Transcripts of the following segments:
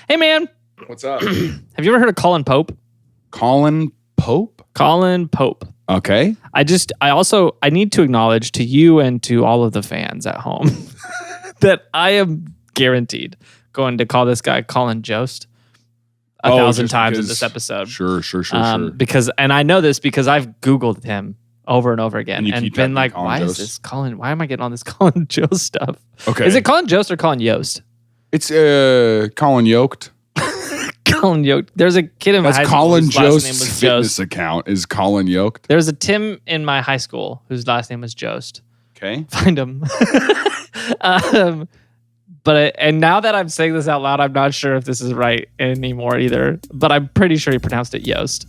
Hey, man. What's up? Have you ever heard of Collin Pope? Collin Pope? Collin Pope. Okay. I need to acknowledge to you and to all of the fans at home that I am guaranteed going to call this guy Collin Jost a thousand times in this episode. Sure. Because, and I know this because I've Googled him over and over again and been like, why is this Collin? Why am I getting all this Collin Jost stuff? Okay. Is it Collin Jost or Collin Yost? It's Collin Yoked. Collin Yoked. There's a kid in my high school whose last name was fitness Jost. account is Collin Yoked. There's a Tim in my high school whose last name was Jost. Okay. Find him. And now that I'm saying this out loud, I'm not sure if this is right anymore either. But I'm pretty sure he pronounced it Yost.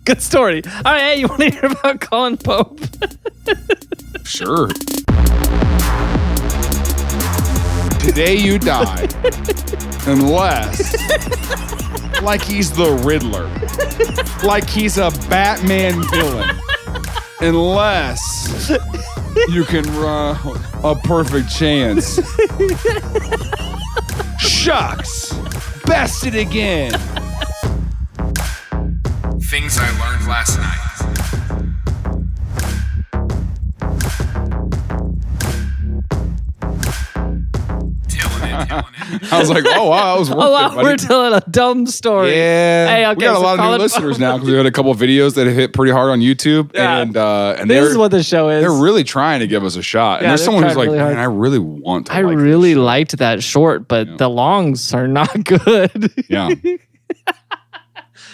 Good story. All right, hey, you want to hear about Collin Pope? Sure. Today you die. Unless, like he's the Riddler. Like he's a Batman villain. Unless you can run a perfect chance. Shucks. Bested again. Things I learned last night. I was like, oh, wow, that was worth it, buddy. We're telling a dumb story. Yeah. Hey, okay, we got a lot of new listeners now because we had a couple of videos that hit pretty hard on YouTube. Yeah. And this is what the show is. They're really trying to give us a shot. And Yeah, there's someone who's like, really man, hard. I really want to I really liked that short, but the longs are not good. Yeah.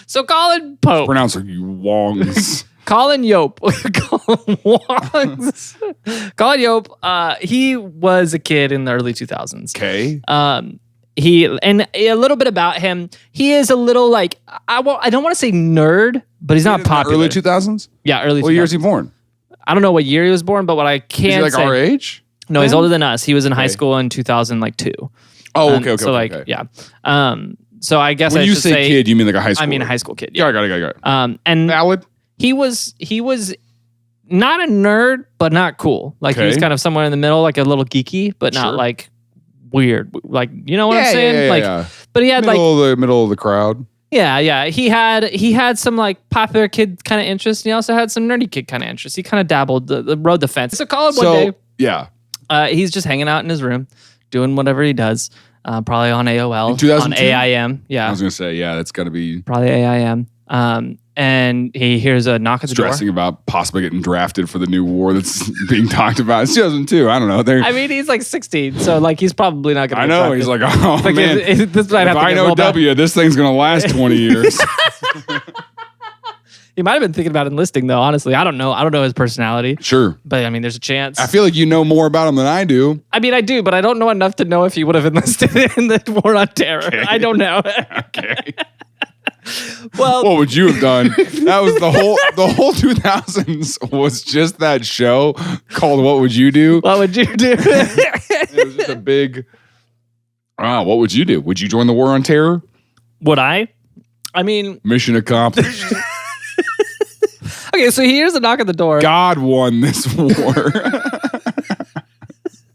So Collin Pope. Pronounce it you wongs. Collin Yope. Collin Yope, he was a kid in the early 2000s. Okay. And a little bit about him. He is a little like, I don't want to say nerd, but he's not popular. Early 2000s? Yeah, early 2000s. What year is he born? I don't know what year he was born, but what I can Is he like say, our age? No, he's older than us. He was in high school in 2002. Oh, okay. So okay. yeah. So I guess When I you should say kid, you mean like a high school? I mean a high school kid. Yeah, Yeah. got it. And Valid. he was not a nerd, but not cool. Like he was Okay. kind of somewhere in the middle, like a little geeky, but not Sure. like weird. Like, you know what I'm saying? Yeah. But he had middle of the crowd. yeah. He had some like popular kid kind of interests. And he also had some nerdy kid kind of interests. He kind of dabbled, rode the fence. So Collin one day, yeah. he's just hanging out in his room, doing whatever he does. Probably on AOL, In 2002? on AIM. Yeah, I was going to say, yeah, that's got to be probably AIM. And he hears a knock at the door. stressing about possibly getting drafted for the new war that's being talked about. It's 2002. I don't know. I mean, he's like 16, so like he's probably not going to. I know. He's like, oh like, man. this might have If to I get know rolled back. W, this thing's going to last 20 years. He might have been thinking about enlisting, though. Honestly, I don't know. I don't know his personality. Sure. But I mean, there's a chance. I feel like you know more about him than I do. I mean, I do, but I don't know enough to know if he would have enlisted in the war on terror. Okay. I don't know. Okay. Well, What would you have done? That was the whole 2000s was just that show called What Would You Do? what would you do? It was just a big, what would you do? Would you join the war on terror? Would I? I mean, Mission accomplished. okay, so he hears a knock at the door. God won this war.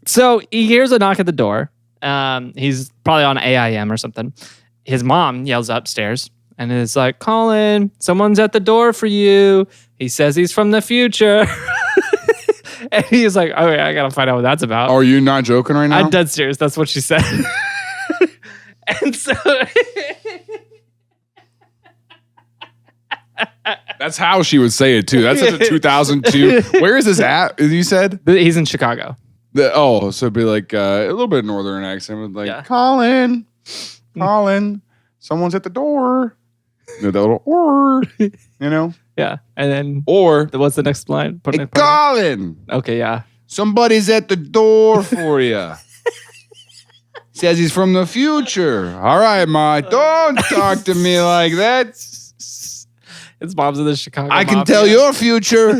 So he hears a knock at the door. He's probably on AIM or something. His mom yells upstairs and is like, Collin, someone's at the door for you. He says he's from the future. And he's like, okay, I got to find out what that's about. Are you not joking right now? I'm dead serious. That's what she said. And so... That's how she would say it too. That's such a 2002. Where is this at? You said? He's in Chicago. So it'd be like a little bit of northern accent with like, Yeah. Collin, someone's at the door. The little or, you know? Yeah. And then Or, what's the next line? hey, Collin, Okay, yeah. somebody's at the door for you. Says he's from the future. All right, Ma, don't talk to me like that. His mom's in the Chicago I can mafia. tell your future.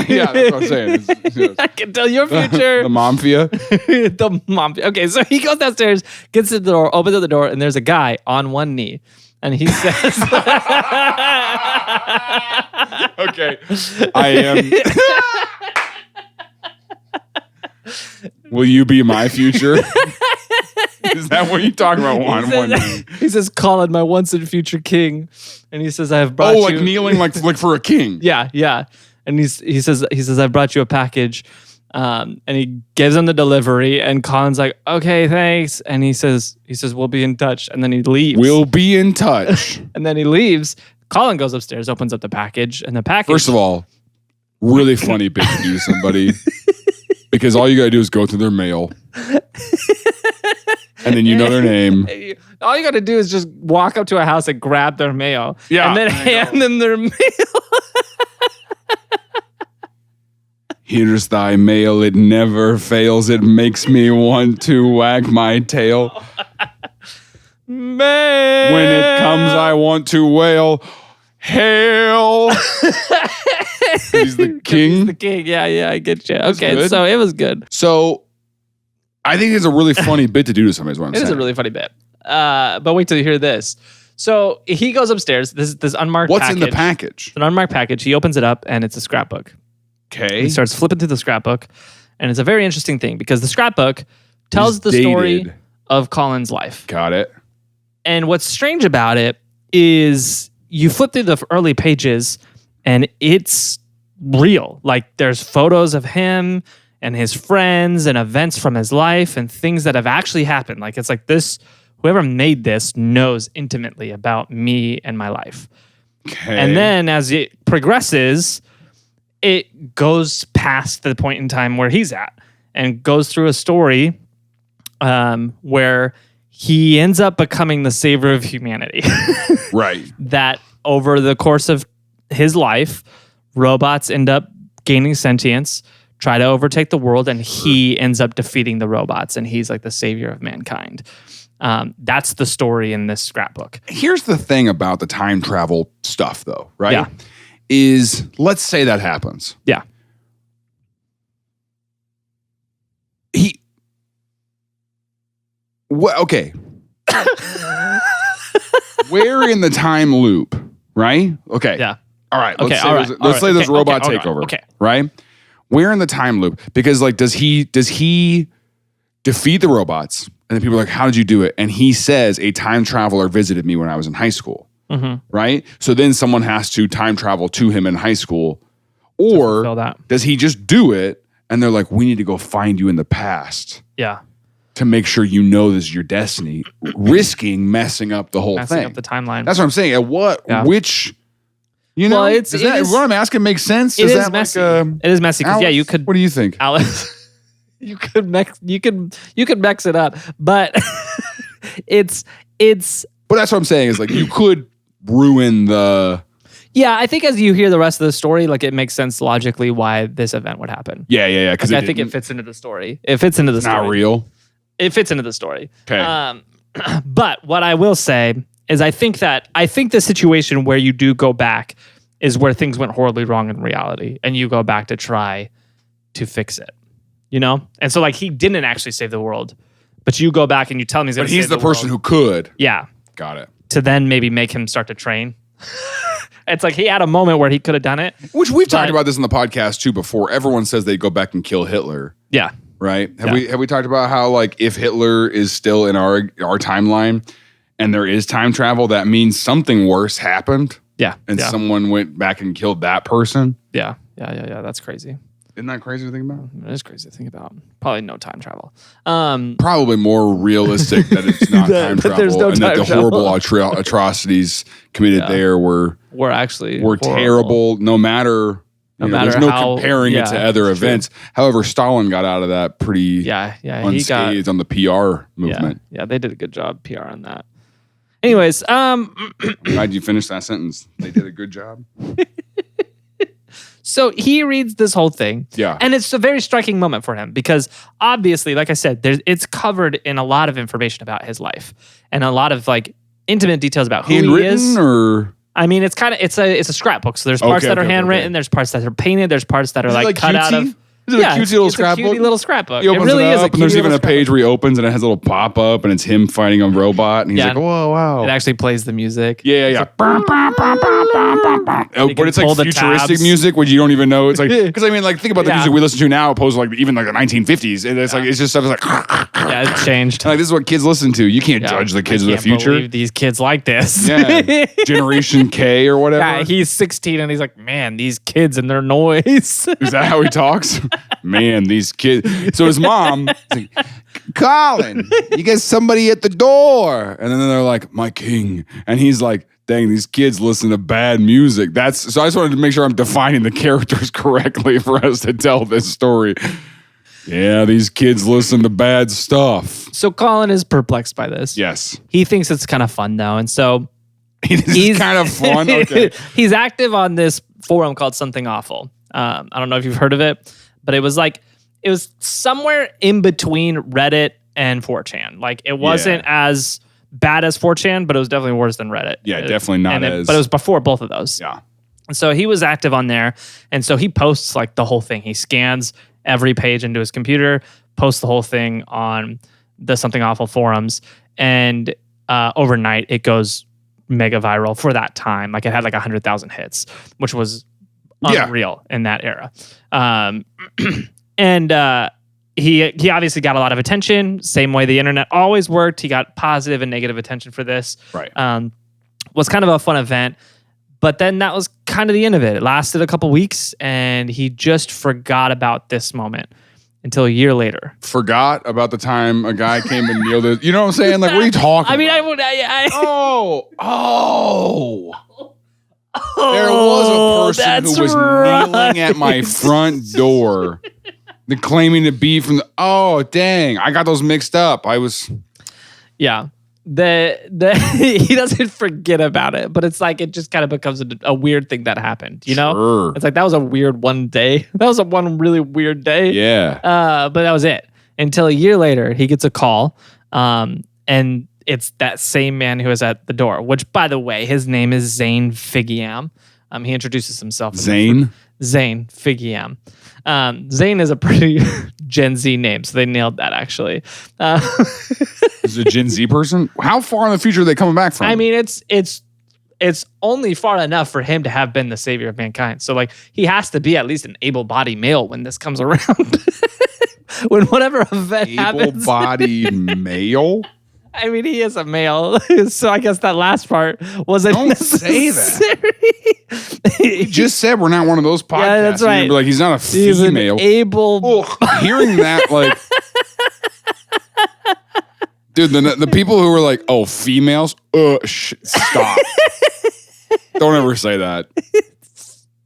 Yeah, that's what I'm saying. I can tell your future. The mafia. The mafia. Okay, so he goes downstairs, gets to the door, opens up the door, and there's a guy on one knee. And he says, Okay. I am. Will you be my future? Is that what you talk about? He says, Collin, my once and future king. And he says, I have brought you. like kneeling like for a king. Yeah. And he says, I've brought you a package. And he gives him the delivery, and Collin's like, okay, thanks. And he says, we'll be in touch. And then he leaves. We'll be in touch. And then he leaves. Collin goes upstairs, opens up the package, and the package. First of all, really funny bit to do to somebody, because all you gotta do is go through their mail, and then you know their name. All you gotta do is just walk up to a house and grab their mail, and then hand them their mail. Here's thy mail, it never fails. It makes me want to wag my tail. Man. When it comes, I want to wail. Hail! He's the king. He's the king. Yeah, I get you. Okay, so it was good. So I think it's a really funny bit to do to somebody. Is what I'm saying. It is a really funny bit. But wait till you hear this. So he goes upstairs. This unmarked What's package. in the package? It's an unmarked package. He opens it up, and it's a scrapbook. Okay. He starts flipping through the scrapbook, and it's a very interesting thing because the scrapbook tells the story of Collin's life. Got it. And what's strange about it is you flip through the early pages, and it's real. Like, there's photos of him and his friends and events from his life and things that have actually happened. Like, it's like this, whoever made this knows intimately about me and my life. Okay. And then as it progresses, it goes past the point in time where he's at and goes through a story where he ends up becoming the savior of humanity. Right. That over the course of his life, robots end up gaining sentience, try to overtake the world, and he ends up defeating the robots, and he's like the savior of mankind. That's the story in this scrapbook. Here's the thing about the time travel stuff, though, right? Yeah. Is, let's say that happens. Yeah. Okay. We're in the time loop, right? Okay. Yeah. All right. Okay, Let's say there's robot takeover. Okay. Right? We're in the time loop because, like, does he defeat the robots? And then people are like, how did you do it? And he says, a time traveler visited me when I was in high school. Mm-hmm. Right? So then someone has to time travel to him in high school. Or does he just do it and they're like, we need to go find you in the past. Yeah. To make sure you know this is your destiny, risking messing up the whole thing. Messing up the timeline. That's what I'm saying. At which, you know, well, what I'm asking makes sense? It is messy. It is messy because you could. What do you think, Alice? you could mix it up, but it's. But that's what I'm saying is, like, you could ruin the. Yeah, I think as you hear the rest of the story, like, it makes sense logically why this event would happen. Yeah. Because I think it fits into the story. It fits into the story. Not real. It fits into the story. Okay. But what I will say is I think the situation where you do go back is where things went horribly wrong in reality, and you go back to try to fix it. You know? And so, like, he didn't actually save the world, but you go back and you tell him he's going to save the world. But he's the person who could. Yeah. Got it. To then maybe make him start to train. It's like he had a moment where he could have done it. Which we've talked about this in the podcast too before. Everyone says they go back and kill Hitler. Yeah. Right? Have we talked about how, like, if Hitler is still in our timeline and there is time travel, that means something worse happened? Yeah. And someone went back and killed that person? Yeah. That's crazy. Isn't that crazy to think about? It is crazy to think about. Probably no time travel. Probably more realistic that it's not time travel, there's no and time that the horrible atrocities committed there were horrible. terrible. No matter. There's no comparing it to other events. However, Stalin got out of that pretty unscathed on the PR movement. Yeah, they did a good job PR on that. Anyways, Glad you finished that sentence. They did a good job. So he reads this whole thing. Yeah. And it's a very striking moment for him because obviously, like I said, it's covered in a lot of information about his life and a lot of, like, intimate details about who he is. Or I mean, it's a scrapbook. So there's parts that are handwritten. There's parts that are painted. There's parts that are like cut cutesy? out of. Is it a cutesy little scrapbook? It's a cutie little scrapbook. He opens it really it is up, and there's even a page where he opens and it has a little pop up and it's him fighting a robot. And he's like, whoa, wow. It actually plays the music. Yeah. But it's like futuristic tabs. music, which you don't even know. It's like, because I mean, like, think about the music we listen to now, opposed to like even like the 1950s. And it's like, it's just stuff that's like, yeah, it's changed. Like, this is what kids listen to. You can't judge the kids of the future. Believe these kids like this. Yeah. Generation K or whatever. Yeah, he's 16 and he's like, man, these kids and their noise. Is that how he talks? Man, these kids. So his mom, like, Collin, you get somebody at the door. And then they're like, my king. And he's like, dang, these kids listen to bad music. So I just wanted to make sure I'm defining the characters correctly for us to tell this story. Yeah, these kids listen to bad stuff. So Collin is perplexed by this. Yes. He thinks it's kind of fun though. And so he's kind of fun. Okay. He's active on this forum called Something Awful. I don't know if you've heard of it, but it was somewhere in between Reddit and 4chan. Like it wasn't as bad as 4chan, but it was definitely worse than Reddit. Yeah, definitely not as. But it was before both of those. Yeah. And so he was active on there. And so he posts like the whole thing. He scans every page into his computer, posts the whole thing on the Something Awful forums. And overnight, it goes mega viral for that time. Like it had like 100,000 hits, which was unreal in that era. And he obviously got a lot of attention, same way the internet always worked. He got positive and negative attention for this. Right. Was kind of a fun event. But then that was kind of the end of it. It lasted a couple weeks, and he just forgot about this moment until a year later. Forgot about the time a guy came and kneeled it. You know what I'm saying? Like, what are you talking about? I mean, Oh. There was a person who was kneeling at my front door, claiming to be from the. Oh, dang! I got those mixed up. Yeah. He doesn't forget about it, but it's like it just kind of becomes a weird thing that happened. You know, sure. It's like that was a weird one day. That was one really weird day. Yeah. But that was it. Until a year later, he gets a call, and it's that same man who was at the door. Which, by the way, his name is Zayn Figiam. He introduces himself. Zayn Figiam. Zayn is a pretty Gen Z name, so they nailed that actually. Is it a Gen Z person? How far in the future are they coming back from? I mean, it's only far enough for him to have been the savior of mankind. So like he has to be at least an able-bodied male when this comes around. When whatever event happens. Able-bodied male? I mean, he is a male, so I guess that last part wasn't necessary. Say that. He just said we're not one of those podcasts. Yeah, that's right. Be like, he's not a He's female. An able. Hearing that, like, dude, the people who were like, "Oh, females," stop. Don't ever say that.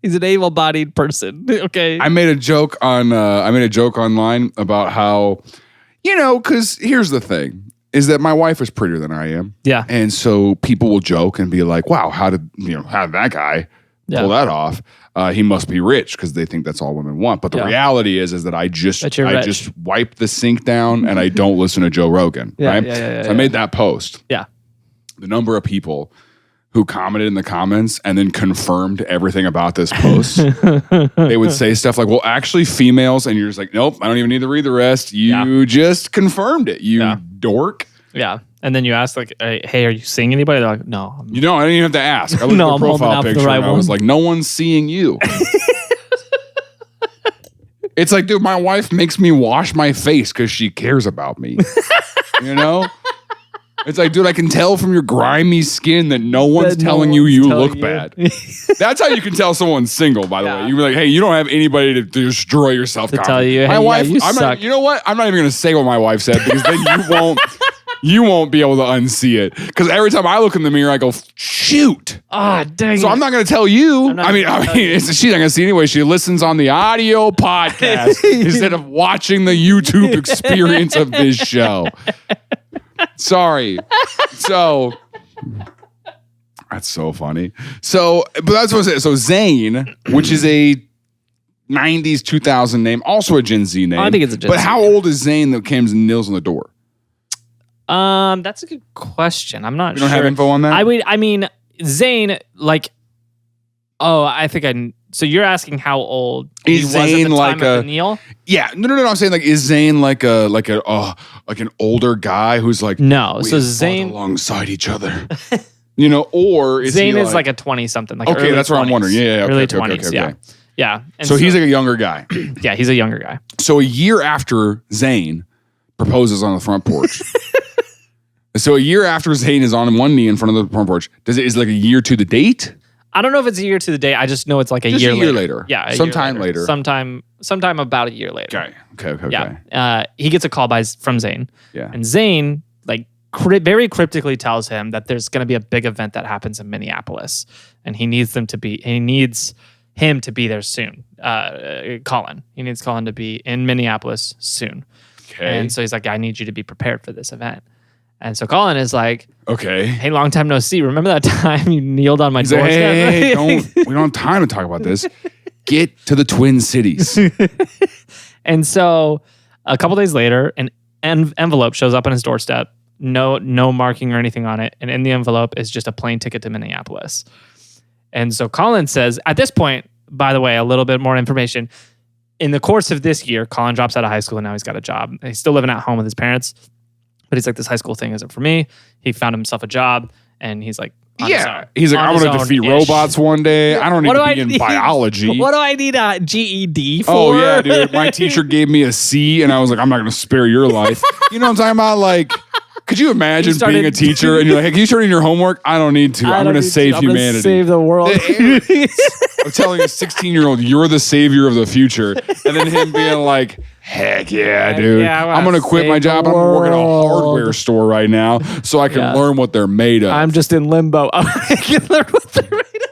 He's an able-bodied person. Okay. I made a joke online about how, because here's the thing. Is that my wife is prettier than I am. Yeah. And so people will joke and be like, wow, how did that guy pull that off? He must be rich because they think that's all women want. But the reality is that I just wipe the sink down and I don't listen to Joe Rogan. Right? So I made that post. Yeah. The number of people who commented in the comments and then confirmed everything about this post. They would say stuff like, well, actually females, and you're just like, nope, I don't even need to read the rest. You just confirmed it, you dork. Yeah. And then you ask like, hey, are you seeing anybody? They're like, no. I didn't even have to ask. I looked at the profile picture and I was like, no one's seeing you. It's like, dude, my wife makes me wash my face because she cares about me. It's like, dude, I can tell from your grimy skin that no one's telling you look bad. That's how you can tell someone's single, by the way. You're like, hey, you don't have anybody to destroy your self-confidence. To tell you, my hey, wife, you suck. You know what? I'm not even going to say what my wife said because then you won't be able to unsee it. Because every time I look in the mirror, I go, shoot. Ah, dang. So I'm not going to tell you. She's not going to see anyway. She listens on the audio podcast instead of watching the YouTube experience of this show. Sorry. So that's so funny. So, but that's what I said. So Zayn, which is a 90s 2000 name, also a Gen Z name. I think it's a Gen Z. But how old is Zayn that comes and kneels on the door? That's a good question. I'm not sure. You don't have info on that? I mean, Zayn, like, Oh, I think so you're asking how old is he was Zayn at the like time of the kneel? Yeah, no. I'm saying like, is Zayn like an older guy who's like no? We So have Zayn fought alongside each other, or is Zayn he is like a 20-something? Like okay, that's 20s. what I'm wondering. Yeah, early okay, 20s. okay. Yeah. And so he's like a younger guy. Yeah, he's a younger guy. So a year after Zayn proposes on the front porch. So a year after Zayn is on one knee in front of the front porch, is it like a year to the date? I don't know if it's a year to the day. I just know it's like a year later. Yeah, sometime later. Sometime about a year later. Okay. Yeah. He gets a call from Zayn. Yeah. And Zayn like very cryptically tells him that there's going to be a big event that happens in Minneapolis, and he needs him to be there soon. Collin. He needs Collin to be in Minneapolis soon. Okay. And so he's like, I need you to be prepared for this event. And so Collin is like, okay, hey, long time no see. Remember that time you kneeled on my doorstep? Hey, we don't have time to talk about this. Get to the Twin Cities. And so a couple days later, an envelope shows up on his doorstep. No marking or anything on it. And in the envelope is just a plane ticket to Minneapolis. And so Collin says, at this point, by the way, a little bit more information. In the course of this year, Collin drops out of high school and now he's got a job. He's still living at home with his parents. But he's like, this high school thing isn't for me. He found himself a job, and he's like, he's like, I'm going to defeat robots one day. I don't need to be in biology. What do I need a GED for? Oh, yeah, dude. My teacher gave me a C, and I was like, I'm not going to spare your life. You know what I'm talking about? Like, could you imagine being a teacher, and you're like, hey, can you turn in your homework? I don't need to. I'm going to save humanity. I'm save the world. I'm telling a 16-year-old, you're the savior of the future. And then him being like, heck yeah, dude. Yeah, I'm going to quit my job. I'm working at a hardware store right now so I can learn what they're made of. I'm just in limbo. I can learn what they're made of.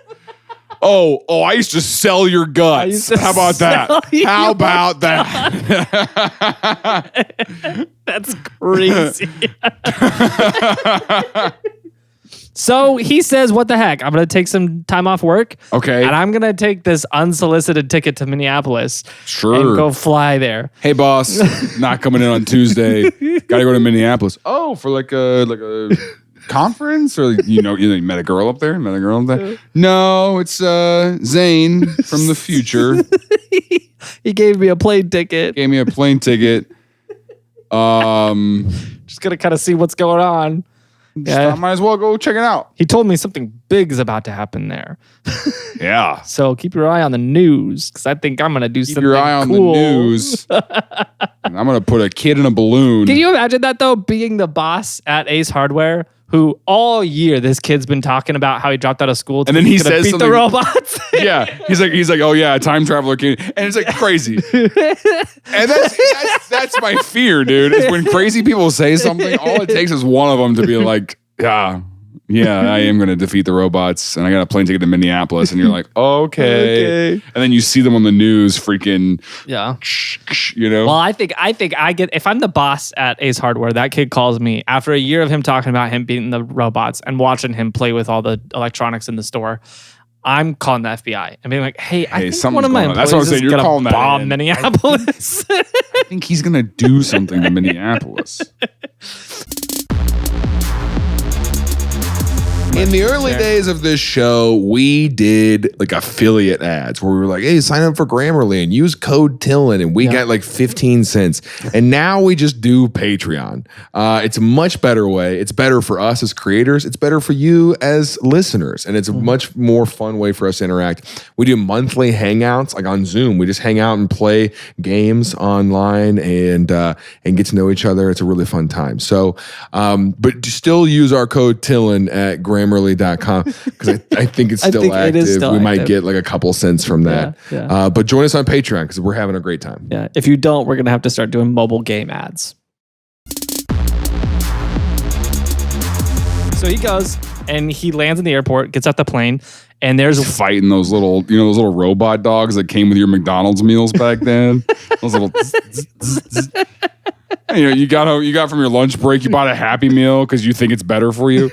Oh, I used to sell your guts. How about that? How about that? That's crazy. So he says, what the heck? I'm going to take some time off work. Okay. And I'm going to take this unsolicited ticket to Minneapolis. Sure. And go fly there. Hey, boss. Not coming in on Tuesday. Got to go to Minneapolis. Oh, for like a conference? Or, you met a girl up there? No, it's Zayn from the future. He gave me a plane ticket. Just going to kind of see what's going on. Yeah. I might as well go check it out. He told me something big is about to happen there. Yeah. So keep your eye on the news, because I think I'm going to do something cool. Keep your eye on the news. I'm going to put a kid in a balloon. Can you imagine that, though? Being the boss at Ace Hardware, who all year this kid's been talking about how he dropped out of school and then he says beat something, the robots. Yeah. He's like, oh yeah, a time traveler came. And it's like crazy. And that's my fear, dude. Is when crazy people say something, all it takes is one of them to be like, yeah, I am going to defeat the robots, and I got a plane ticket to Minneapolis, and you're like, okay. And then you see them on the news, freaking, Well, I think I get, if I'm the boss at Ace Hardware, that kid calls me after a year of him talking about him beating the robots and watching him play with all the electronics in the store. I'm calling the FBI and being like, hey, I think one of my employees is going to bomb Minneapolis. I think he's going to do something to Minneapolis. In the early days of this show, we did like affiliate ads where we were like, hey, sign up for Grammarly and use code TILLN, and we got like 15 cents. And now we just do Patreon. It's a much better way. It's better for us as creators. It's better for you as listeners. And it's a much more fun way for us to interact. We do monthly hangouts like on Zoom. We just hang out and play games online and get to know each other. It's a really fun time. So, but still use our code TILLN at Grammarly.com because I think it's still active. It is still active. Might get like a couple cents from that. Yeah. But join us on Patreon because we're having a great time. Yeah. If you don't, we're going to have to start doing mobile game ads. So he goes and he lands in the airport, gets off the plane, and there's fighting those little robot dogs that came with your McDonald's meals back then. Those little you got from your lunch break, you bought a Happy Meal because you think it's better for you.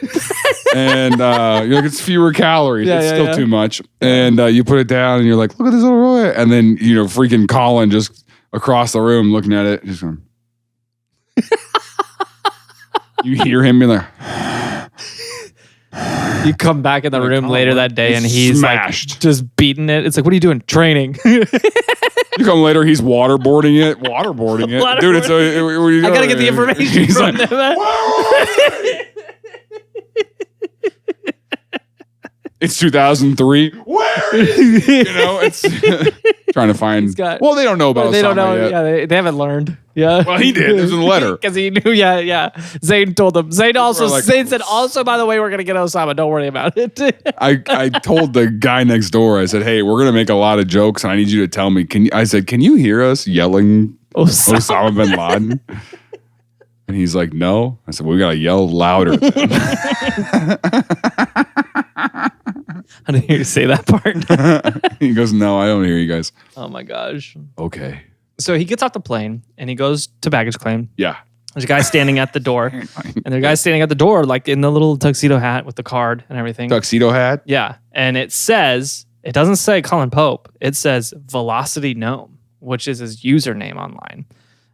And you're like, it's fewer calories. It's still too much. And you put it down and you're like, look at this little robot. And then, freaking Collin just across the room looking at it. Just going, you hear him be like, You come back in the room later that day and he's smashed. Like just beating it. It's like, what are you doing? Training. You come later, he's waterboarding it. Dude, it's I gotta get the information from like, them. It's 2003. Where is he? You know, it's trying to find. Well, they don't know about Osama They don't know. yet. Yeah, they haven't learned. Yeah. Well, he did. It was in the letter. Because he knew. Yeah. Zayn told them. Zayn said, also, by the way, we're going to get Osama. Don't worry about it. I told the guy next door, I said, hey, we're going to make a lot of jokes and I need you to tell me. Can you hear us yelling Osama bin Laden? And he's like, no. I said, well, we got to yell louder. I didn't hear you say that part. He goes, no, I don't hear you guys. Oh my gosh. Okay. So he gets off the plane and he goes to baggage claim. Yeah. There's a guy standing at the door. And the guy's standing at the door, like in the little tuxedo hat with the card and everything. Tuxedo hat? Yeah. And it doesn't say Collin Pope. It says Velocity Gnome, which is his username online.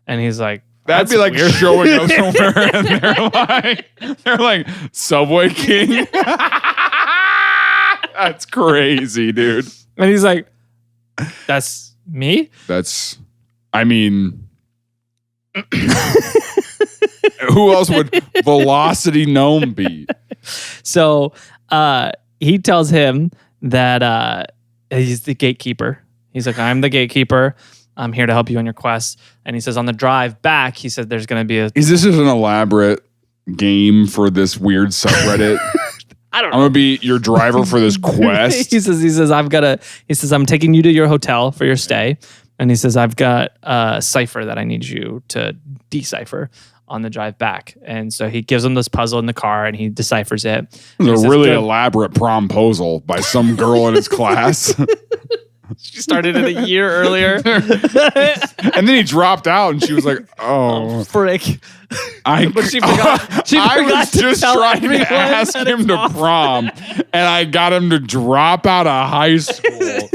And he's like, that'd be like weird. Showing up somewhere and they're like Subway King. That's crazy, dude. And he's like, that's me? Who else would Velocity Gnome be? So he tells him that he's the gatekeeper. He's like, I'm the gatekeeper. I'm here to help you on your quest. And he says on the drive back, he said there's going to be Is this just an elaborate game for this weird subreddit? I don't know. I'm gonna be your driver for this quest. he says I'm taking you to your hotel for your stay. And he says, I've got a cipher that I need you to decipher on the drive back. And so he gives him this puzzle in the car and he deciphers it. It's a really elaborate promposal by some girl in his class. She started it a year earlier. And then he dropped out and she was like, oh frick. But she forgot. I was just trying to ask him to prom and I got him to drop out of high school.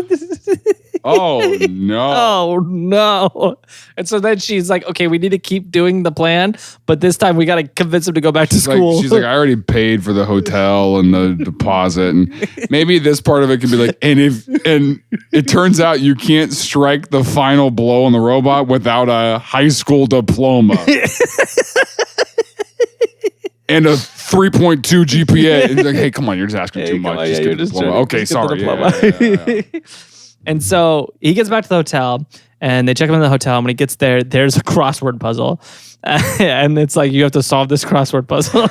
Oh no. Oh no. And so then she's like, okay, we need to keep doing the plan, but this time we got to convince him to go back to school. She's like, I already paid for the hotel and the deposit. And maybe this part of it could be like, and it turns out you can't strike the final blow on the robot without a high school diploma. And a 3.2 GPA. And he's like, hey, come on, you're just asking too much. Just get the diploma. Okay, sorry. Yeah. And so he gets back to the hotel and they check him in the hotel. And when he gets there, there's a crossword puzzle. And it's like, you have to solve this crossword puzzle.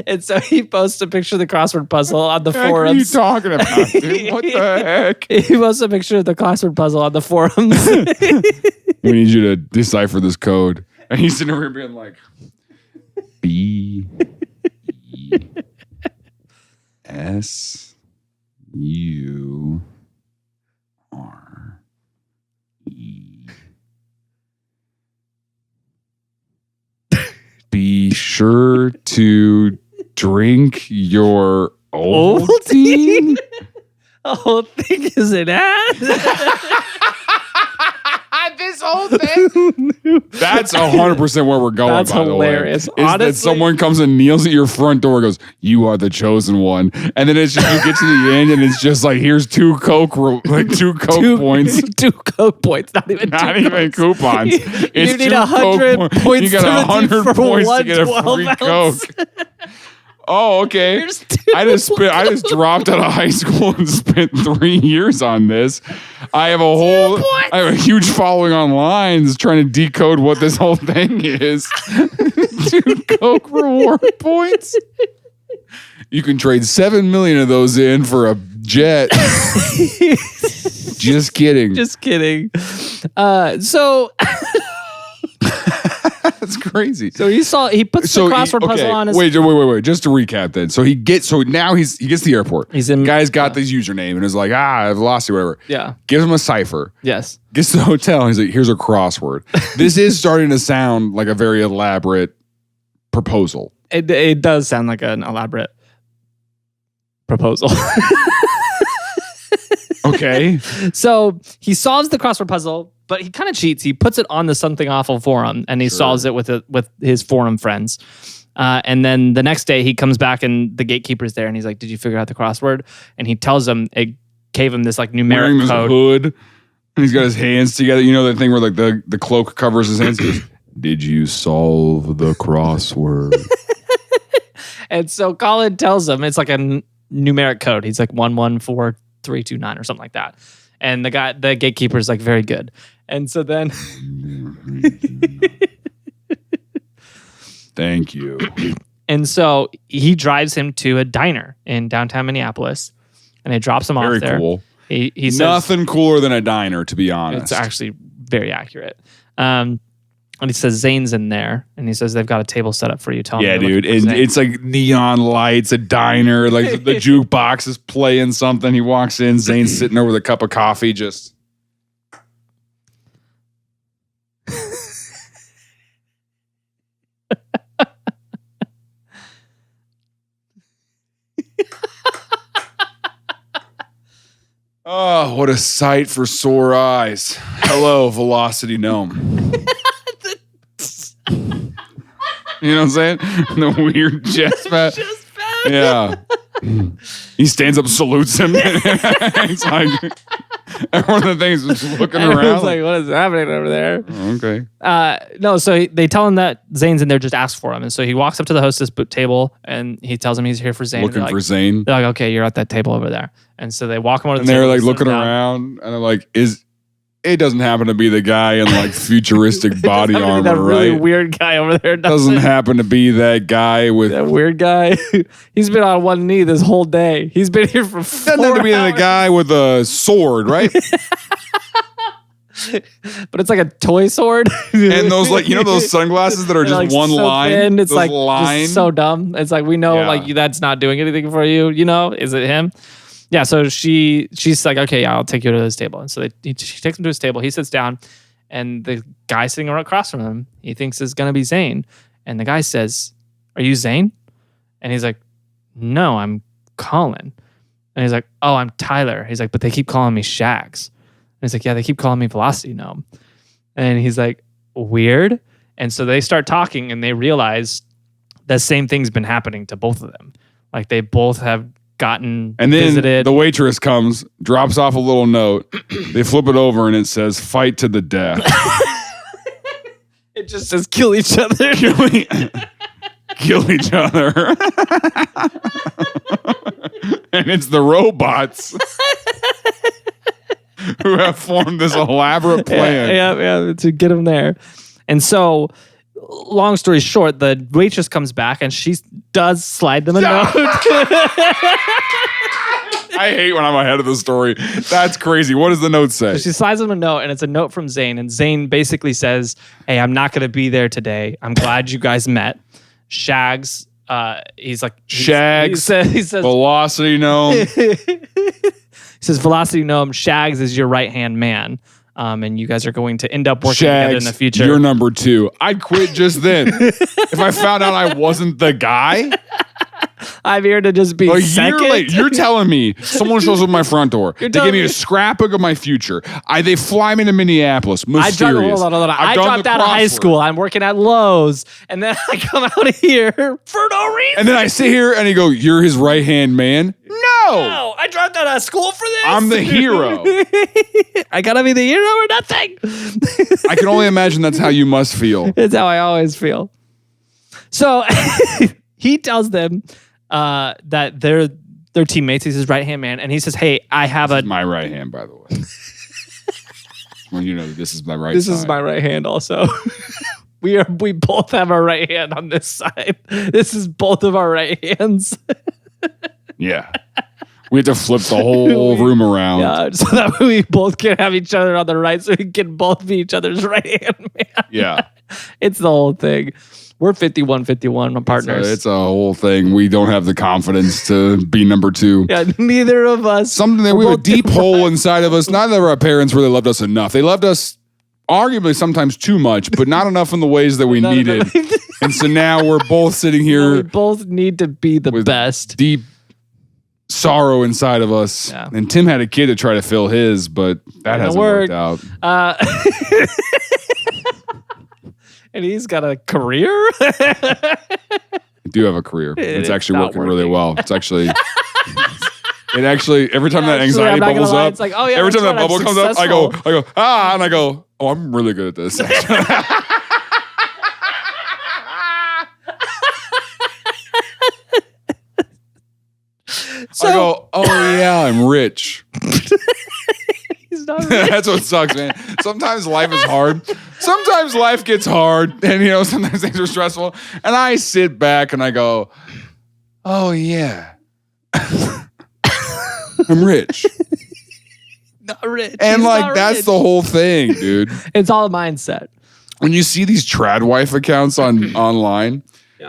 And so he posts a picture of the crossword puzzle on the forums. What are you talking about, dude? What the heck? He posts a picture of the crossword puzzle on the forums. We need you to decipher this code. And he's sitting over here being like, B, E, S, U, R, E. Be sure to drink your Ovaltine. The whole thing is an ad. This whole thing. That's 100% where we're going. That's by hilarious. The way. Honestly, that someone comes and kneels at your front door, and goes, "You are the chosen one," and then it's just you get to the end, and it's just like, "Here's two Coke points, two Coke points, not even coupons. You need 100 points. You got 100 points to get a free Coke." Oh, okay. I just dropped out of high school and spent 3 years on this. I have a huge following online that's trying to decode what this whole thing is. 2 Coke reward points. You can trade 7 million of those in for a jet. Just kidding. Just kidding. So that's crazy. So he puts the crossword puzzle on his. Wait. Just to recap then. So now he gets to the airport. Guy's got this username and is like, I've lost you, whatever. Yeah. Gives him a cipher. Yes. Gets to the hotel and he's like, here's a crossword. This is starting to sound like a very elaborate proposal. It does sound like an elaborate proposal. Okay. So he solves the crossword puzzle, but he kind of cheats. He puts it on the Something Awful forum and he solves it with his forum friends. And then the next day he comes back and the gatekeeper's there and he's like, did you figure out the crossword? And he tells him, it gave him this like numeric wearing this code. hood, and he's got his hands together. You know that thing where like the cloak covers his hands? He goes, did you solve the crossword? And so Collin tells him it's like a numeric code. He's like 114329 or something like that. And the gatekeeper's like, very good. And so then thank you. And so he drives him to a diner in downtown Minneapolis, and he drops him off there. Very cool. He says, nothing cooler than a diner, to be honest. It's actually very accurate. And he says Zayn's in there, and he says they've got a table set up for you. Tell yeah, dude. It's like neon lights, a diner, like the jukebox is playing something. He walks in, Zayn's sitting there with a cup of coffee, just. Oh, what a sight for sore eyes. Hello, Velocity Gnome. You know what I'm saying? The weird chest pat. Yeah. He stands up, salutes him. It's like everyone of the things is just looking around. It's like, what is happening over there? Okay. No, so they tell him that Zayn's in there, just ask for him. And so he walks up to the hostess table and he tells him he's here for Zayn. Looking for Zayn. They're like, okay, you're at that table over there. And so they walk him over to the table. And table. they're like looking around and they're like, it doesn't happen to be the guy in like futuristic body armor, that really right? weird guy over there. Doesn't happen to be that guy with that weird guy. He's been on one knee this whole day. He's been here for 4 doesn't have to be the guy with a sword, right? But it's like a toy sword. And those like those sunglasses that are just like one so line. Thin. It's those like just so dumb. It's like we know like that's not doing anything for you. You know, is it him? Yeah, so she's like, okay, yeah, I'll take you to this table. And so she takes him to his table. He sits down, and the guy sitting right across from him, he thinks is going to be Zayn. And the guy says, are you Zayn? And he's like, no, I'm Collin. And he's like, oh, I'm Tyler. He's like, but they keep calling me Shags. And he's like, yeah, they keep calling me Velocity Gnome. And he's like, weird. And so they start talking, and they realize the same thing's been happening to both of them. Like they both have gotten and then visited. The waitress comes, drops off a little note. They flip it over and it says, fight to the death. It just says kill each other. Kill each other. And it's the robots who have formed this elaborate plan. Yeah, to get him there. And so, long story short, the waitress comes back and she does slide them a note. I hate when I'm ahead of the story. That's crazy. What does the note say? She slides them a note, and it's a note from Zayn. And Zayn basically says, hey, I'm not going to be there today. I'm glad you guys met. Shags, he's like... Shags, he says Velocity Gnome. He says, Velocity Gnome, Shags is your right-hand man. And you guys are going to end up working together in the future. You're number 2. I'd quit just then. If I found out I wasn't the guy... I'm here to just be a second. year late. You're telling me someone shows up at my front door. They give me a scrapbook of my future. They fly me to Minneapolis. Mysterious. Hold on. I dropped out of high school. I'm working at Lowe's. And then I come out of here for no reason. And then I sit here and you go, you're his right-hand man? No, I dropped out of school for this. I'm the hero. I gotta be the hero or nothing. I can only imagine that's how you must feel. It's how I always feel. So he tells them that they're teammates. He's his right-hand man. And he says, hey, I have this is my right hand, by the way. Well, you know, this is my right This side. is my right hand also. We both have our right hand on this side. This is both of our right hands. Yeah. We have to flip the whole room around. Yeah, so that way we both can have each other on the right, so we can both be each other's right-hand man. Yeah. It's the whole thing. We're 51-51 partners. It's a whole thing. We don't have the confidence to be number 2. Yeah, neither of us. Something that we have a deep hole inside of us. Neither of our parents really loved us enough. They loved us arguably sometimes too much, but not enough in the ways that we needed. And so now we're both sitting here. We both need to be the best. Deep sorrow inside of us. Yeah. And Tim had a kid to try to fill his, but that hasn't worked out. And he's got a career. do have a career. It's actually not working really working. well. It's actually, every time that anxiety I'm not gonna bubbles lie, up, it's like, oh yeah, every time that's that right, bubble I'm comes up, I go, successful. and I go, oh, I'm really good at this. So I go, oh yeah, I'm rich. he's not rich. That's what sucks, man. Sometimes life is hard. Sometimes life gets hard, and sometimes things are stressful. And I sit back and I go, oh yeah, I'm rich. Not rich. And He's like not that's rich. the whole thing, dude. It's all a mindset. When you see these trad wife accounts online,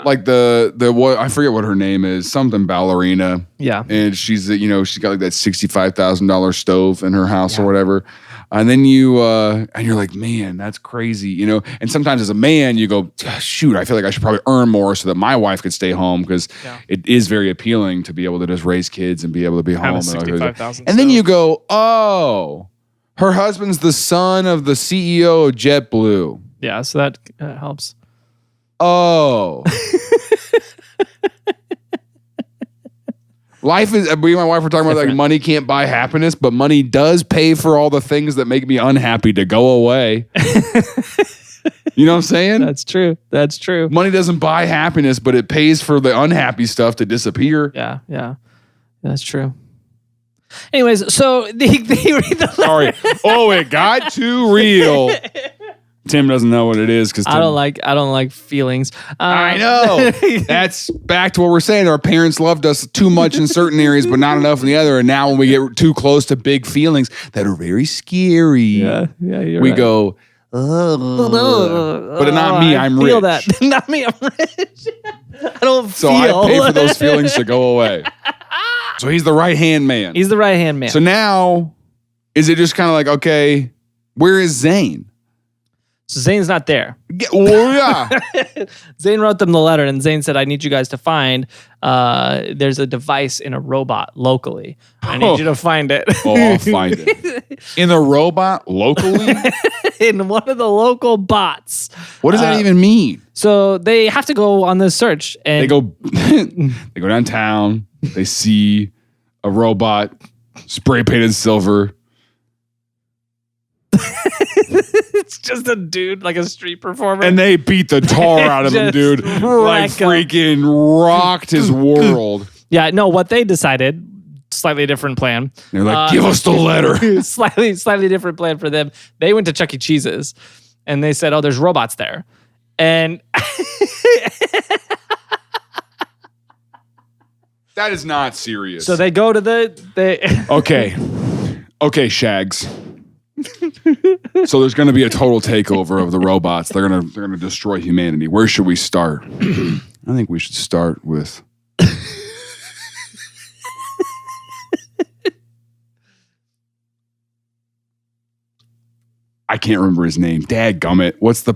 like the what I forget what her name is, something ballerina. Yeah. And she's she's got like that $65,000 stove in her house or whatever. And then you're like, man, that's crazy, And sometimes as a man, you go, shoot, I feel like I should probably earn more so that my wife could stay home because it is very appealing to be able to just raise kids and be able to be home. Have a $65,000 and then you go, oh, her husband's the son of the CEO of JetBlue. Yeah, so that helps. Oh. Life is, me and my wife were talking about like money can't buy happiness, but money does pay for all the things that make me unhappy to go away. You know what I'm saying? That's true. That's true. Money doesn't buy happiness, but it pays for the unhappy stuff to disappear. Yeah. That's true. Anyways, so they read the Sorry. Oh, it got too real. Tim doesn't know what it is because I don't like feelings. I know. That's back to what we're saying. Our parents loved us too much in certain areas, but not enough in the other. And now when we get too close to big feelings that are very scary, Yeah, we right. go, oh. But not me. I'm feel rich. That. Not me. I'm rich. I don't So feel. I pay for those feelings to go away. So he's the right hand man. He's the right hand man. So now, is it just kind of like, okay, where is Zayn? So Zayn's not there. Well, yeah. Zayn wrote them the letter, and Zayn said, I need you guys to find, there's a device in a robot locally. I need you to find it. Oh, I'll find it. In a robot locally? In one of the local bots. What does that even mean? So they have to go on this search. And They go downtown. They see a robot spray painted silver. It's just a dude, like a street performer. And they beat the tar out of him, Just dude. Like wreck him. freaking rocked his world. Yeah, no, what they decided, slightly different plan. They're like, give us the letter. slightly different plan for them. They went to Chuck E. Cheese's and they said, oh, there's robots there. And That is not serious. so they go to Okay, Shags. So there's going to be a total takeover of the robots. They're going to destroy humanity. Where should we start? I think we should start with I can't remember his name. Dadgummit. What's the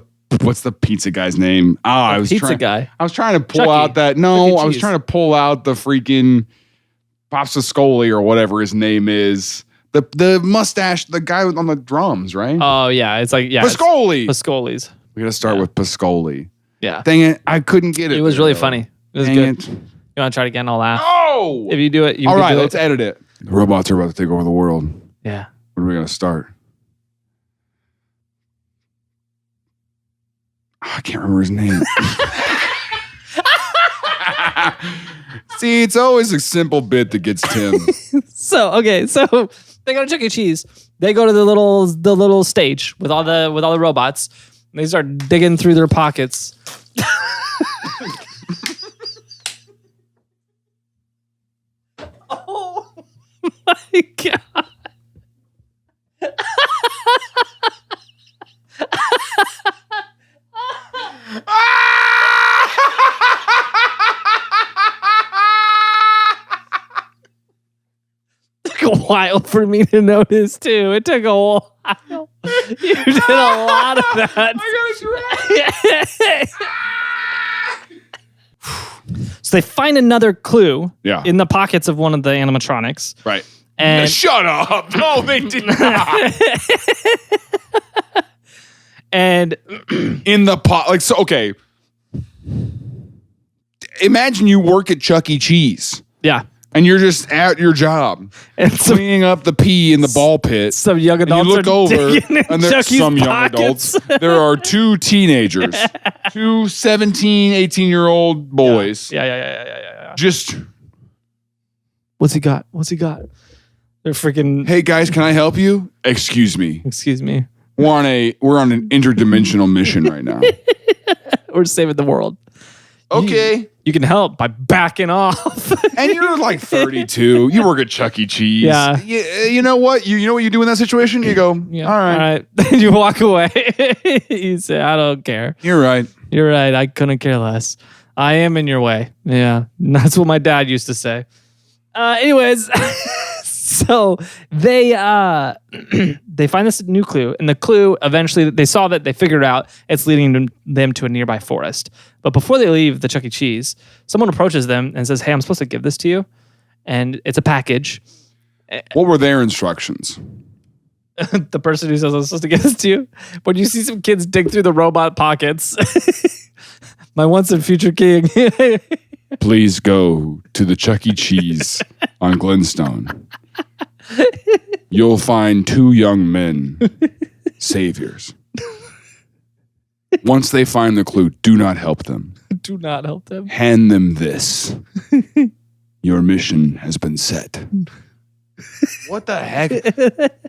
pizza guy's name? I was guy. I was trying to pull Chucky. out that. Chuck No, E. I was Cheese. trying to pull out the freaking Popsicoli or whatever his name is. The mustache, the guy on the drums, right? Oh, yeah. It's like, yeah. Pascoli. Pascoli's. We got to start with Pascoli. Yeah. Dang it. I couldn't get it. It was there, really though. funny. It was Dang good. it. You want to try it again? I'll laugh. Oh! If you do it, you All can right, do let's it. edit it. The robots are about to take over the world. Yeah. Where are we going to start? I can't remember his name. See, it's always a simple bit that gets Tim. So they go to Chuck E. Cheese. They go to the little stage with all the robots. And they start digging through their pockets. Oh my god. Took a while for me to notice too. It took a while. You did a lot of that. So they find another clue in the pockets of one of the animatronics. Right. And shut up. No, they did not. And in the pot, like, so, okay. imagine you work at Chuck E. Cheese. Yeah. And you're just at your job, and cleaning up the pee in the ball pit. Some young adults. You look over, and there's some young pockets. adults. There are 2 teenagers, 2 17, 18-year-old boys. Yeah. Just, what's he got? They're freaking. Hey guys, can I help you? Excuse me. We're on an interdimensional mission right now. We're saving the world. Okay. You can help by backing off. And you're like 32. You work at Chuck E. Cheese. Yeah. You know what? You know what you do in that situation? You go, all right. Then you walk away. You say, I don't care. You're right. I couldn't care less. I am in your way. Yeah. That's what my dad used to say. Anyways, so they find this new clue, and the clue eventually they saw that they figured out it's leading them to a nearby forest. But before they leave the Chuck E. Cheese, someone approaches them and says, "Hey, I'm supposed to give this to you," and it's a package. What were their instructions? The person who says, "I'm supposed to give this to you," when you see some kids dig through the robot pockets, my once and future king. Please go to the Chuck E. Cheese on Glenstone. You'll find 2 young men, saviors. Once they find the clue, do not help them. Do not help them. Hand them this. Your mission has been set. What the heck?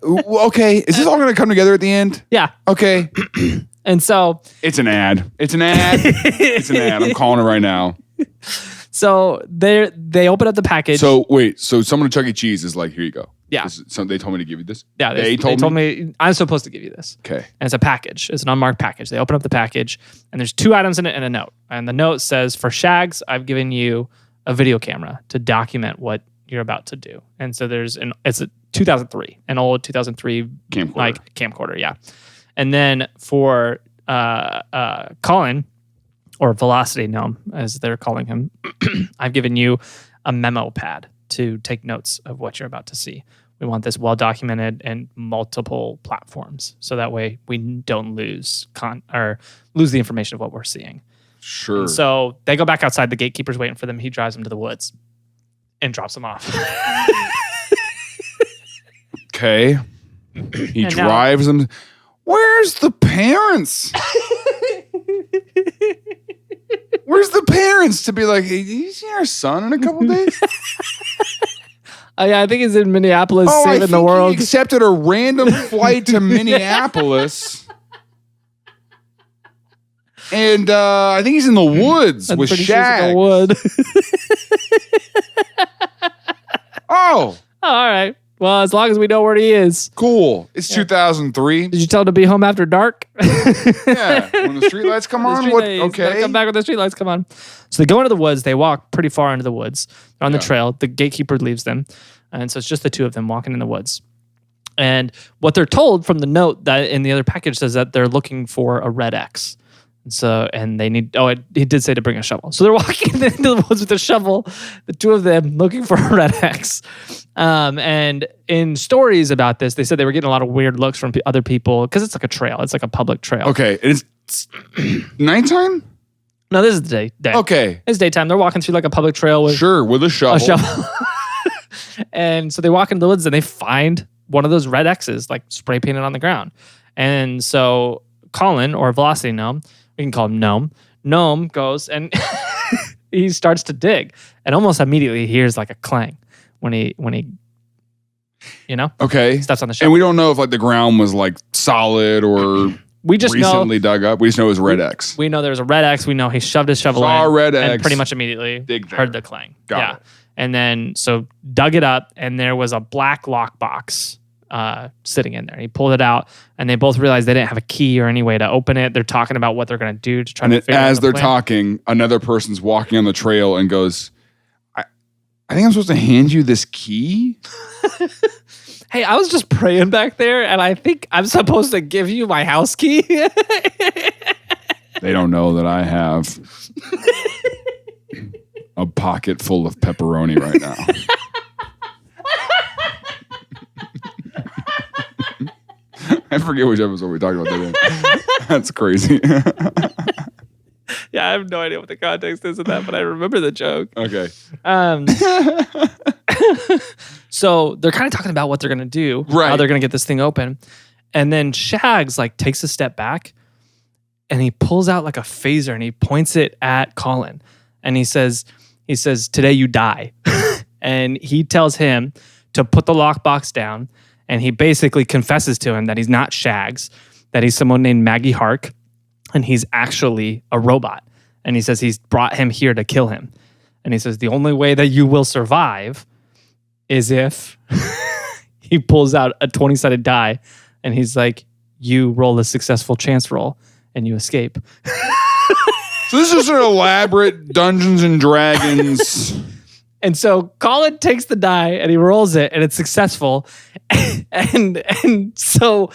Okay, is this all going to come together at the end? Yeah. Okay. And so... It's an ad. I'm calling it right now. So they open up the package. So wait, so someone at Chuck E. Cheese is like, here you go. Yeah. They told me to give you this? Yeah, they told me I'm supposed to give you this. Okay. And it's a package. It's an unmarked package. They open up the package, and there's 2 items in it and a note. And the note says, for Shags, I've given you a video camera to document what you're about to do. And so it's a 2003, an old 2003 camcorder, yeah. And then for Collin, or Velocity Gnome, as they're calling him, I've given you a memo pad to take notes of what you're about to see. We want this well documented in multiple platforms, so that way we don't lose the information of what we're seeing. Sure. And so they go back outside. The gatekeeper's waiting for them. He drives them to the woods and drops them off. Okay. He drives them. Where's the parents? Where's the parents to be like, hey, do you see our son in a couple days? Yeah, I think he's in Minneapolis saving the world. He accepted a random flight to Minneapolis. And I think he's in the woods with Shag. Oh, all right. Well, as long as we know where he is. Cool. It's 2003. Did you tell him to be home after dark? Yeah. When the streetlights come on. Okay. Come back when the streetlights come on. So they go into the woods. They walk pretty far into the woods. They're on the trail. The gatekeeper leaves them. And so it's just the 2 of them walking in the woods. And what they're told from the note that in the other package says that they're looking for a red X. And they need, he did say to bring a shovel. So they're walking into the woods with a shovel, the 2 of them looking for a red X. And in stories about this, they said they were getting a lot of weird looks from other people because it's like a trail. It's like a public trail. Okay. It's nighttime? No, this is the day. Okay. It's daytime. They're walking through like a public trail with a shovel. And so they walk into the woods and they find one of those red X's like spray painted on the ground. And so Collin, or Velocity Gnome, we can call him Gnome. Gnome goes and he starts to dig, and almost immediately he hears like a clang when he okay, steps on the shovel. And we don't know if like the ground was like solid or we just recently dug up. We just know it was red X. We know there was a red X. We know he shoved his shovel Saw in. Red and X. pretty much immediately heard the clang. Got it. And then so dug it up, and there was a black lockbox sitting in there. He pulled it out, and they both realized they didn't have a key or any way to open it. They're talking about what they're going to do to try to figure out. As they're talking, another person's walking on the trail and goes, I think I'm supposed to hand you this key. Hey, I was just praying back there, and I think I'm supposed to give you my house key. They don't know that I have a pocket full of pepperoni right now. I forget which episode we talked about that in. That's crazy. Yeah, I have no idea what the context is of that, but I remember the joke. Okay. So they're kind of talking about what they're going to do, right? How they're going to get this thing open. And then Shags like takes a step back and he pulls out like a phaser and he points it at Collin. And he says, today you die. And he tells him to put the lockbox down. And he basically confesses to him that he's not Shags, that he's someone named Maggie Hark. And he's actually a robot. And he says he's brought him here to kill him. And he says the only way that you will survive is if he pulls out a 20-sided die. And he's like, you roll a successful chance roll and you escape. So this is an elaborate Dungeons and Dragons. And so Collin takes the die and he rolls it and it's successful. And so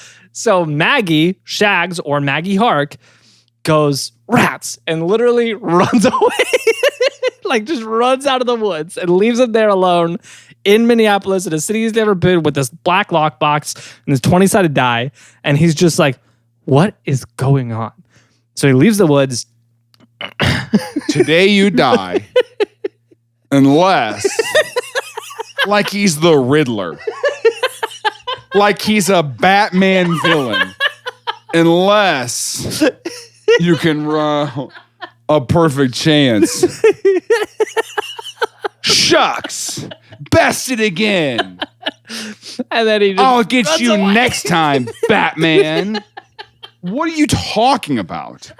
Maggie, Shags, or Maggie Hark goes, rats, and literally runs away. Like just runs out of the woods and leaves him there alone in Minneapolis in a city he's never been with this black lockbox and this 20-sided die. And he's just like, what is going on? So he leaves the woods. Today you die. Unless, like he's the Riddler. Like he's a Batman villain. Unless you can run a perfect chance. Shucks. Bested again. And then he just I'll get you away. next time, Batman. What are you talking about?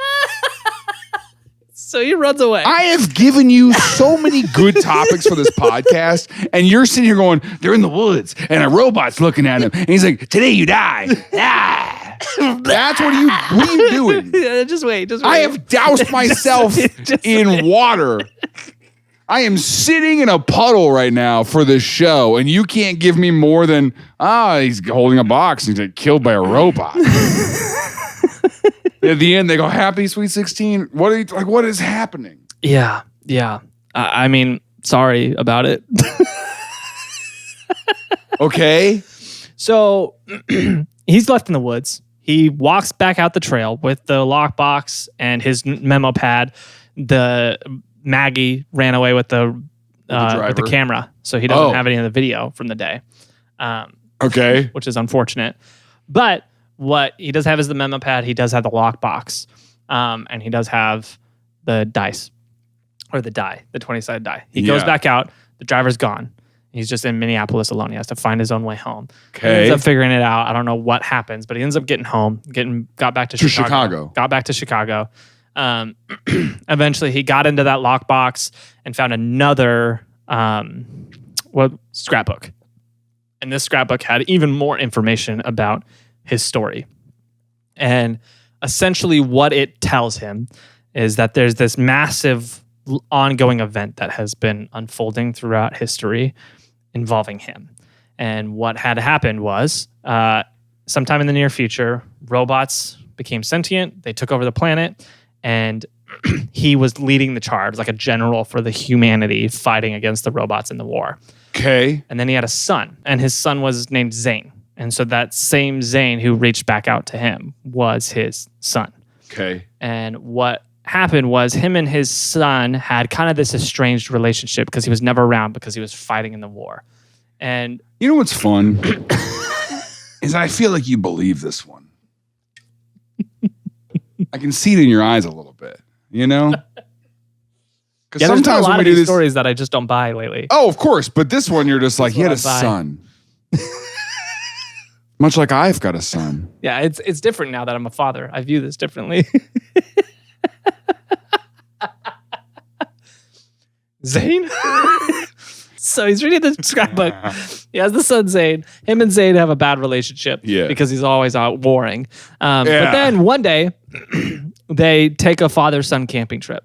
So he runs away. I have given you so many good topics for this podcast, and you're sitting here going, they're in the woods, and a robot's looking at him, and he's like, today you die. Ah. That's what are you doing? Just wait. I have doused myself in water. I am sitting in a puddle right now for this show, and you can't give me more than, he's holding a box and he's like killed by a robot. At the end, they go, happy Sweet 16. What is happening? Yeah. I mean, sorry about it. Okay. So he's left in the woods. He walks back out the trail with the lockbox and his memo pad. The Maggie ran away with the camera, so he doesn't have any of the video from the day. Okay. Which is unfortunate. But what he does have is the memo pad. He does have the lockbox, and he does have the dice, or the die, the 20-sided die. He goes back out. The driver's gone. He's just in Minneapolis alone. He has to find his own way home. Okay. He ends up figuring it out. I don't know what happens, but he ends up getting home, got back to Chicago. Got back to Chicago. Eventually, he got into that lockbox and found another scrapbook. And this scrapbook had even more information about his story. And essentially what it tells him is that there's this massive ongoing event that has been unfolding throughout history involving him. And what had happened was sometime in the near future, robots became sentient. They took over the planet, and he was leading the charge, like a general for the humanity fighting against the robots in the war. Okay. And then he had a son, and his son was named Zayn. And so that same Zayn who reached back out to him was his son. Okay. And what happened was him and his son had kind of this estranged relationship because he was never around because he was fighting in the war. And you know what's fun? Is I feel like you believe this one. I can see it in your eyes a little bit, you know? Because sometimes there's a lot of these stories that I just don't buy lately. Oh, of course. But this one, you're just like, he had a son. Much like I've got a son. Yeah, it's different now that I'm a father. I view this differently. Zayn? So he's reading the scrapbook. He has the son Zayn. Him and Zayn have a bad relationship because he's always out warring. But then one day, they take a father-son camping trip.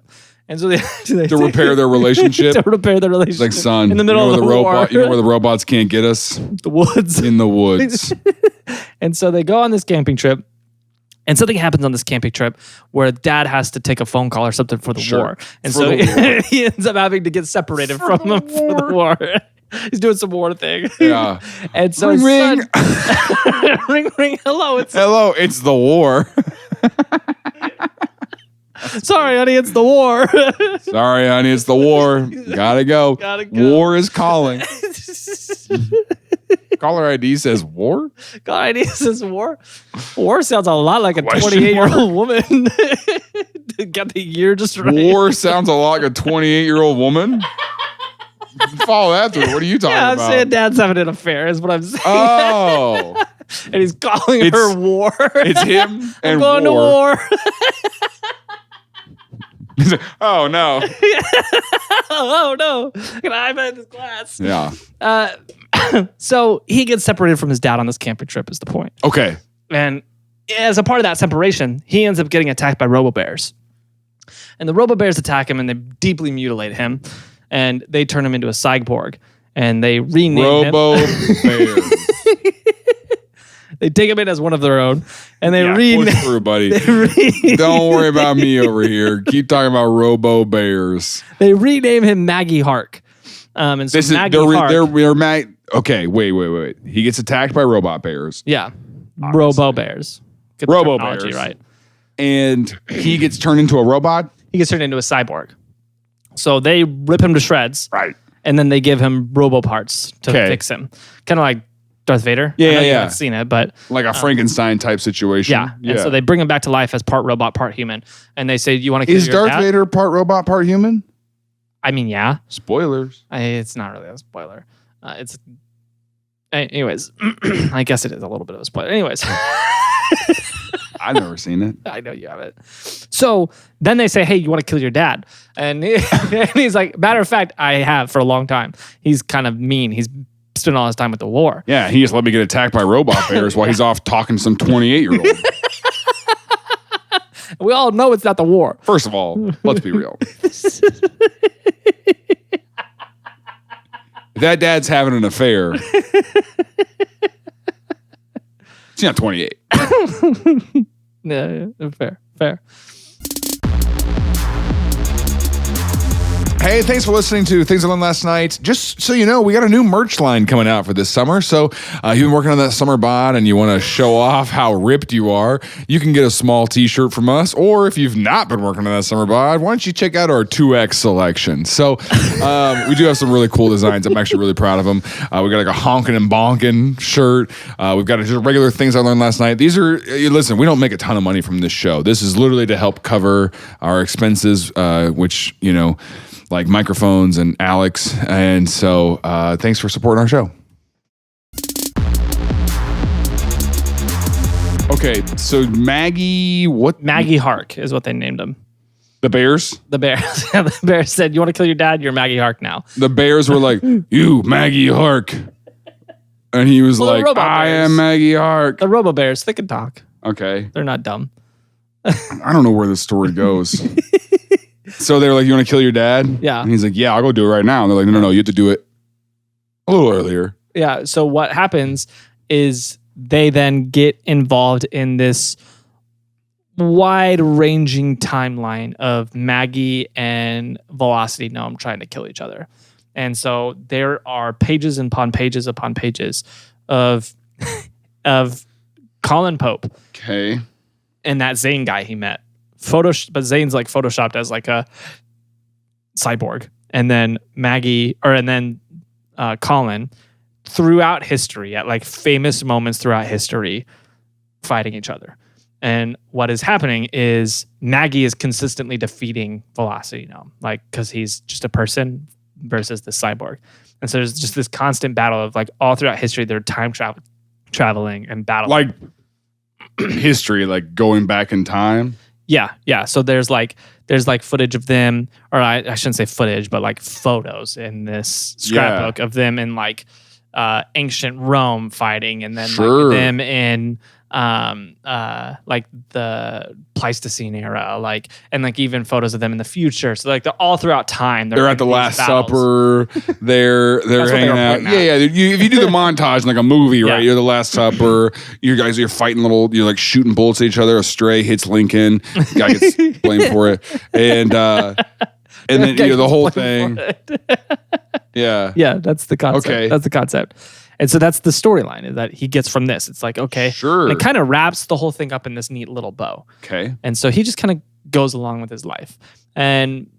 And so they to repair their relationship. To repair their relationship. Like, son, in the middle of the war. You know where the robots can't get us? The woods. In the woods. And so they go on this camping trip. And something happens on this camping trip where dad has to take a phone call or something for the war. And so he ends up having to get separated from him for the war. He's doing some war thing. Yeah. And so ring. Ring, ring. Hello. Hello. It's the war. Sorry, honey, it's the war. Sorry, honey, it's the war. Gotta go. Gotta go. War is calling. Caller ID says war? Caller ID says war. War sounds a lot like a Question 28-year-old woman. Got the year just right. War sounds a lot like a 28-year-old woman? Follow that through. What are you talking I'm about? saying dad's having an affair is what I'm saying. Oh. And he's calling her war. It's him and I'm going to war. He's like, oh, no. Oh, no. Can I have this class? Yeah. So he gets separated from his dad on this camping trip is the point. Okay. And as a part of that separation, he ends up getting attacked by robo-bears. And the robo-bears attack him and they deeply mutilate him. And they turn him into a cyborg. And they rename him. Robo-bears. They take him in as one of their own. And they push through, buddy. Don't worry about me over here. Keep talking about robo-bears. They rename him Maggie Hark. And so Hark. Okay, wait. He gets attacked by robot bears. Yeah. Robo-bears. Get the Robo-bears. terminology right. And he gets turned into a robot? He gets turned into a cyborg. So they rip him to shreds. Right. And then they give him robo parts to fix him. Kind of like Darth Vader. Yeah, I know you yeah. haven't seen it, but like a Frankenstein type situation. Yeah. And so they bring him back to life as part robot, part human. And they say, "You want to kill Is your Darth dad?" Vader part robot, part human? I mean, yeah. Spoilers. It's not really a spoiler. Anyways, I guess it is a little bit of a spoiler. Anyways. I've never seen it. I know you haven't. So then they say, "Hey, you want to kill your dad?" And he's like, "Matter of fact, I have for a long time." He's kind of mean. He's spent all his time with the war. Yeah, he just let me get attacked by robot bears while he's off talking to some 28-year-old. We all know it's not the war. First of all, let's be real. If that dad's having an affair, he's not 28. Yeah, fair. Hey, thanks for listening to Things I Learned Last Night. Just so you know, we got a new merch line coming out for this summer. So you've been working on that summer bod and you want to show off how ripped you are, you can get a small t-shirt from us. Or if you've not been working on that summer bod, why don't you check out our 2X selection? So we do have some really cool designs. I'm actually really proud of them. We got like a honkin' and bonkin' shirt. We've got just regular Things I Learned Last Night. These are, listen, we don't make a ton of money from this show. This is literally to help cover our expenses, which, like microphones and Alex. And so thanks for supporting our show. Okay, so Maggie Hark is what they named him. The Bears? The Bears. The Bears said, "You want to kill your dad? You're Maggie Hark now." The Bears were like, "You, Maggie Hark." And he was like, "I am Maggie Hark." The Robo Bears, they can talk. Okay. They're not dumb. I don't know where this story goes. So they're like, "You want to kill your dad?" Yeah. And he's like, "Yeah, I'll go do it right now." And they're like, No, you have to do it a little earlier. Yeah. So what happens is they then get involved in this wide-ranging timeline of Maggie and Velocity Gnome trying to kill each other. And so there are pages upon pages upon pages of Collin Pope. Okay. And that Zayn guy he met. But Zayn's like photoshopped as like a cyborg. And then Collin throughout history, at like famous moments throughout history, fighting each other. And what is happening is Maggie is consistently defeating Velocity Gnome, like, because he's just a person versus the cyborg. And so there's just this constant battle of like all throughout history, they're time traveling and battling. Like history, like going back in time. Yeah. So there's like footage of them, or I shouldn't say footage, but like photos in this scrapbook of them in like ancient Rome fighting, and then like them in like the Pleistocene era, like, and like even photos of them in the future. So like they're all throughout time. They're at the Last Supper. They're hanging out. Yeah. If you do the montage in like a movie, right? You're the Last Supper. You guys are fighting you're like shooting bullets at each other. A stray hits Lincoln. Guy gets blamed for it, and then the whole thing. Yeah, that's the concept. Okay. That's the concept. And so that's the storyline, is that he gets from this. It's like, okay. Sure. And it kind of wraps the whole thing up in this neat little bow. Okay. And so he just kind of goes along with his life. And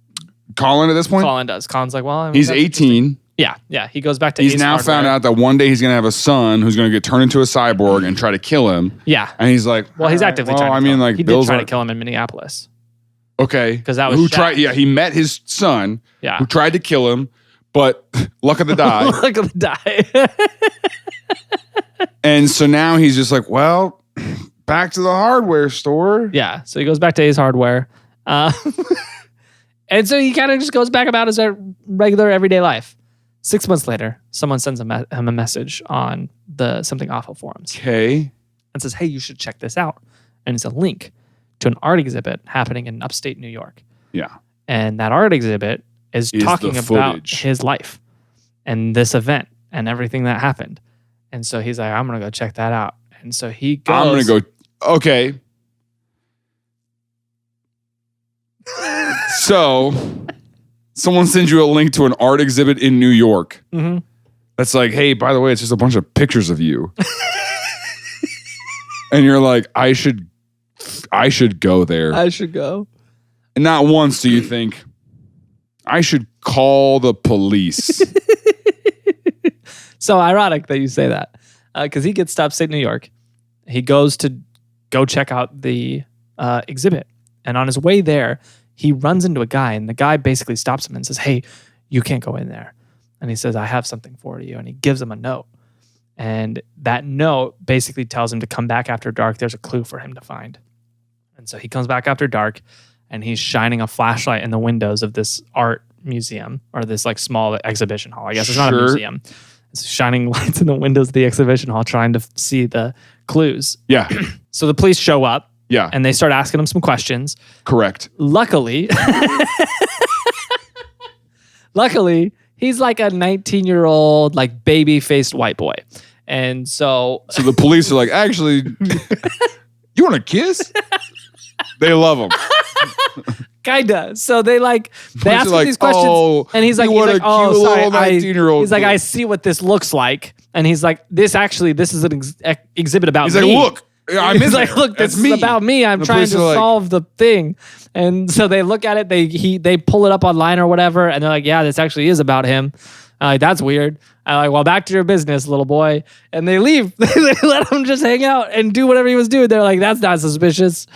Collin at this point? Collin does. Collin's like, well, I mean, he's 18. Yeah. He goes back to He's Ace now Hardware. found out that one day he's going to have a son who's going to get turned into a cyborg and try to kill him. Yeah. And he's like, well, he's actively trying to kill him. like, he did try to kill him in Minneapolis. Okay. Because that was he met his son Yeah. who tried to kill him, but luck of the die. Luck of the die. And so now he's just like, well, back to the hardware store. Yeah. So he goes back to Ace Hardware. And so he kind of just goes back about his regular everyday life. 6 months later, someone sends him a message on the Something Awful forums. Okay. And says, hey, you should check this out. And it's a link to an art exhibit happening in upstate New York. Yeah. And that art exhibit is talking about his life and this event and everything that happened. And so he's like, I'm going to go check that out. And so he goes. I'm going to go. Okay. So someone sends you a link to an art exhibit in New York. Mm-hmm. That's like, hey, by the way, it's just a bunch of pictures of you. And you're like, I should go there. I should go. And not once do you think, I should call the police. So ironic that you say that. Because he gets to upstate New York. He goes to go check out the exhibit. And on his way there, he runs into a guy. And the guy basically stops him and says, hey, you can't go in there. And he says, I have something for you. And he gives him a note. And that note basically tells him to come back after dark. There's a clue for him to find. And so he comes back after dark. And he's shining a flashlight in the windows of this art museum. Or this like small exhibition hall. I guess it's not a museum. It's shining lights in the windows of the exhibition hall trying to see the clues. Yeah. So the police show up. Yeah. And they start asking him some questions. Correct. Luckily, he's like a 19-year-old, like baby-faced white boy. And so the police are like, actually, you want to kiss? They love him. Kinda. So they ask him like, these questions, and he's like, oh, sorry, 19-year-old. He's like, I see what this looks like, and he's like, this is an exhibit about me. He's like, look, he's like, look, this is about me. I'm trying to solve the thing, and so they look at it. They pull it up online or whatever, and they're like, yeah, this actually is about him. Like, that's weird. I'm like, well, back to your business, little boy. And they leave. They let him just hang out and do whatever he was doing. They're like, that's not suspicious.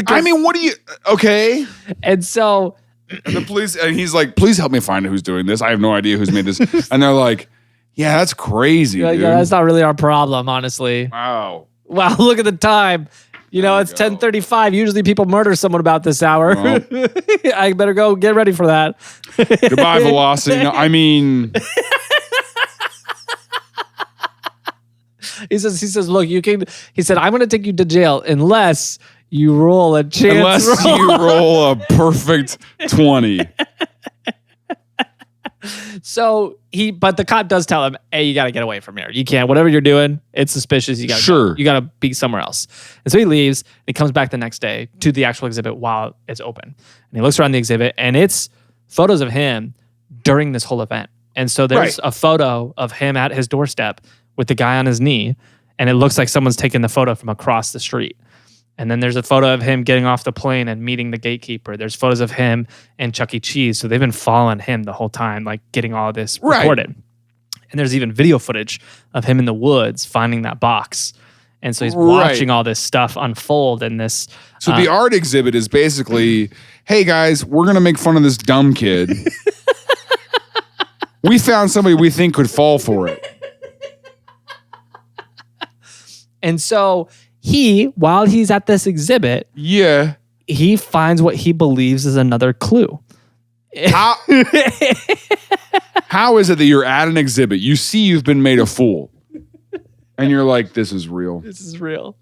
I mean, what do you... Okay. And so... And the police... And he's like, please help me find who's doing this. I have no idea who's made this. And they're like, yeah, that's crazy, dude. Yeah, that's not really our problem, honestly. Wow. Wow, look at the time. You know, it's 10:35. Usually people murder someone about this hour. Well, I better go get ready for that. Goodbye, Velocity. No, I mean... He says, look, you can... He said, I'm going to take you to jail unless you roll a chance Unless roll. you roll a perfect 20. But the cop does tell him, hey, you got to get away from here. You can't, whatever you're doing, it's suspicious. You got to You got to be somewhere else. And so he leaves and he comes back the next day to the actual exhibit while it's open. And he looks around the exhibit and it's photos of him during this whole event. And so there's a photo of him at his doorstep with the guy on his knee. And it looks like someone's taken the photo from across the street. And then there's a photo of him getting off the plane and meeting the gatekeeper. There's photos of him and Chuck E. Cheese. So they've been following him the whole time, like getting all of this recorded. And there's even video footage of him in the woods finding that box. And so he's watching all this stuff unfold in this. So the art exhibit is basically, hey guys, we're going to make fun of this dumb kid. We found somebody we think could fall for it. And so while he's at this exhibit, he finds what he believes is another clue. How is it that you're at an exhibit, you see you've been made a fool, and you're like, this is real. This is real.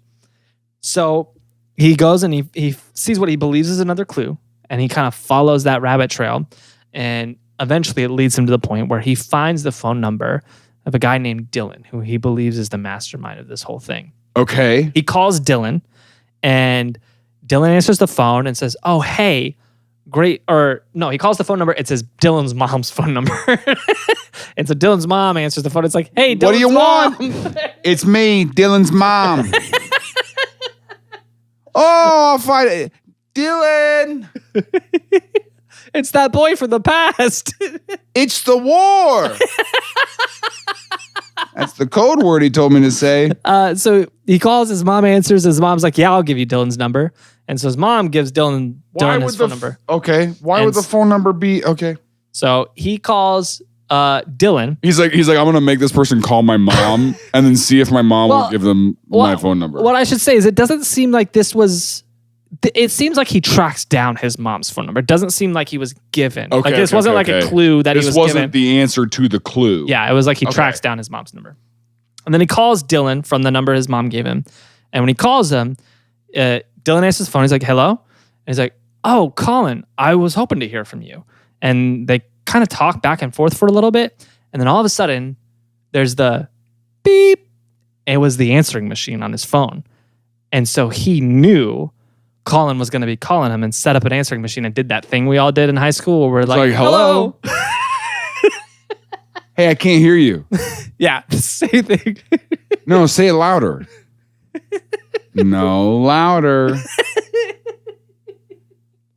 So he goes and he sees what he believes is another clue, and he kind of follows that rabbit trail, and eventually it leads him to the point where he finds the phone number of a guy named Dylan, who he believes is the mastermind of this whole thing. Okay. He calls Dylan, and Dylan answers the phone and says, oh, hey, great. Or no, he calls the phone number. It says Dylan's mom's phone number. And so Dylan's mom answers the phone. It's like, hey, Dylan's what do you mom. want? It's me, Dylan's mom. Oh, I'll find it. Dylan. It's that boy from the past. It's the war. That's the code word he told me to say. So he calls, his mom answers. His mom's like, yeah, I'll give you Dylan's number. And so his mom gives Dylan his phone number. Okay. Why would the phone number be? Okay. So he calls Dylan. He's like, I'm going to make this person call my mom and then see if my mom will give them my phone number. What I should say is it doesn't seem like this was... It seems like he tracks down his mom's phone number. It doesn't seem like he was given. Okay, this wasn't a clue that he was given. This wasn't the answer to the clue. Yeah, it was like he tracks down his mom's number. And then he calls Dylan from the number his mom gave him. And when he calls him, Dylan answers his phone. He's like, hello? And he's like, oh, Collin, I was hoping to hear from you. And they kind of talk back and forth for a little bit. And then all of a sudden, there's the beep. It was the answering machine on his phone. And so he knew Collin was going to be calling him and set up an answering machine and did that thing we all did in high school where we're like, hello. Hey, I can't hear you. Yeah, same thing. No, say it louder. No, louder.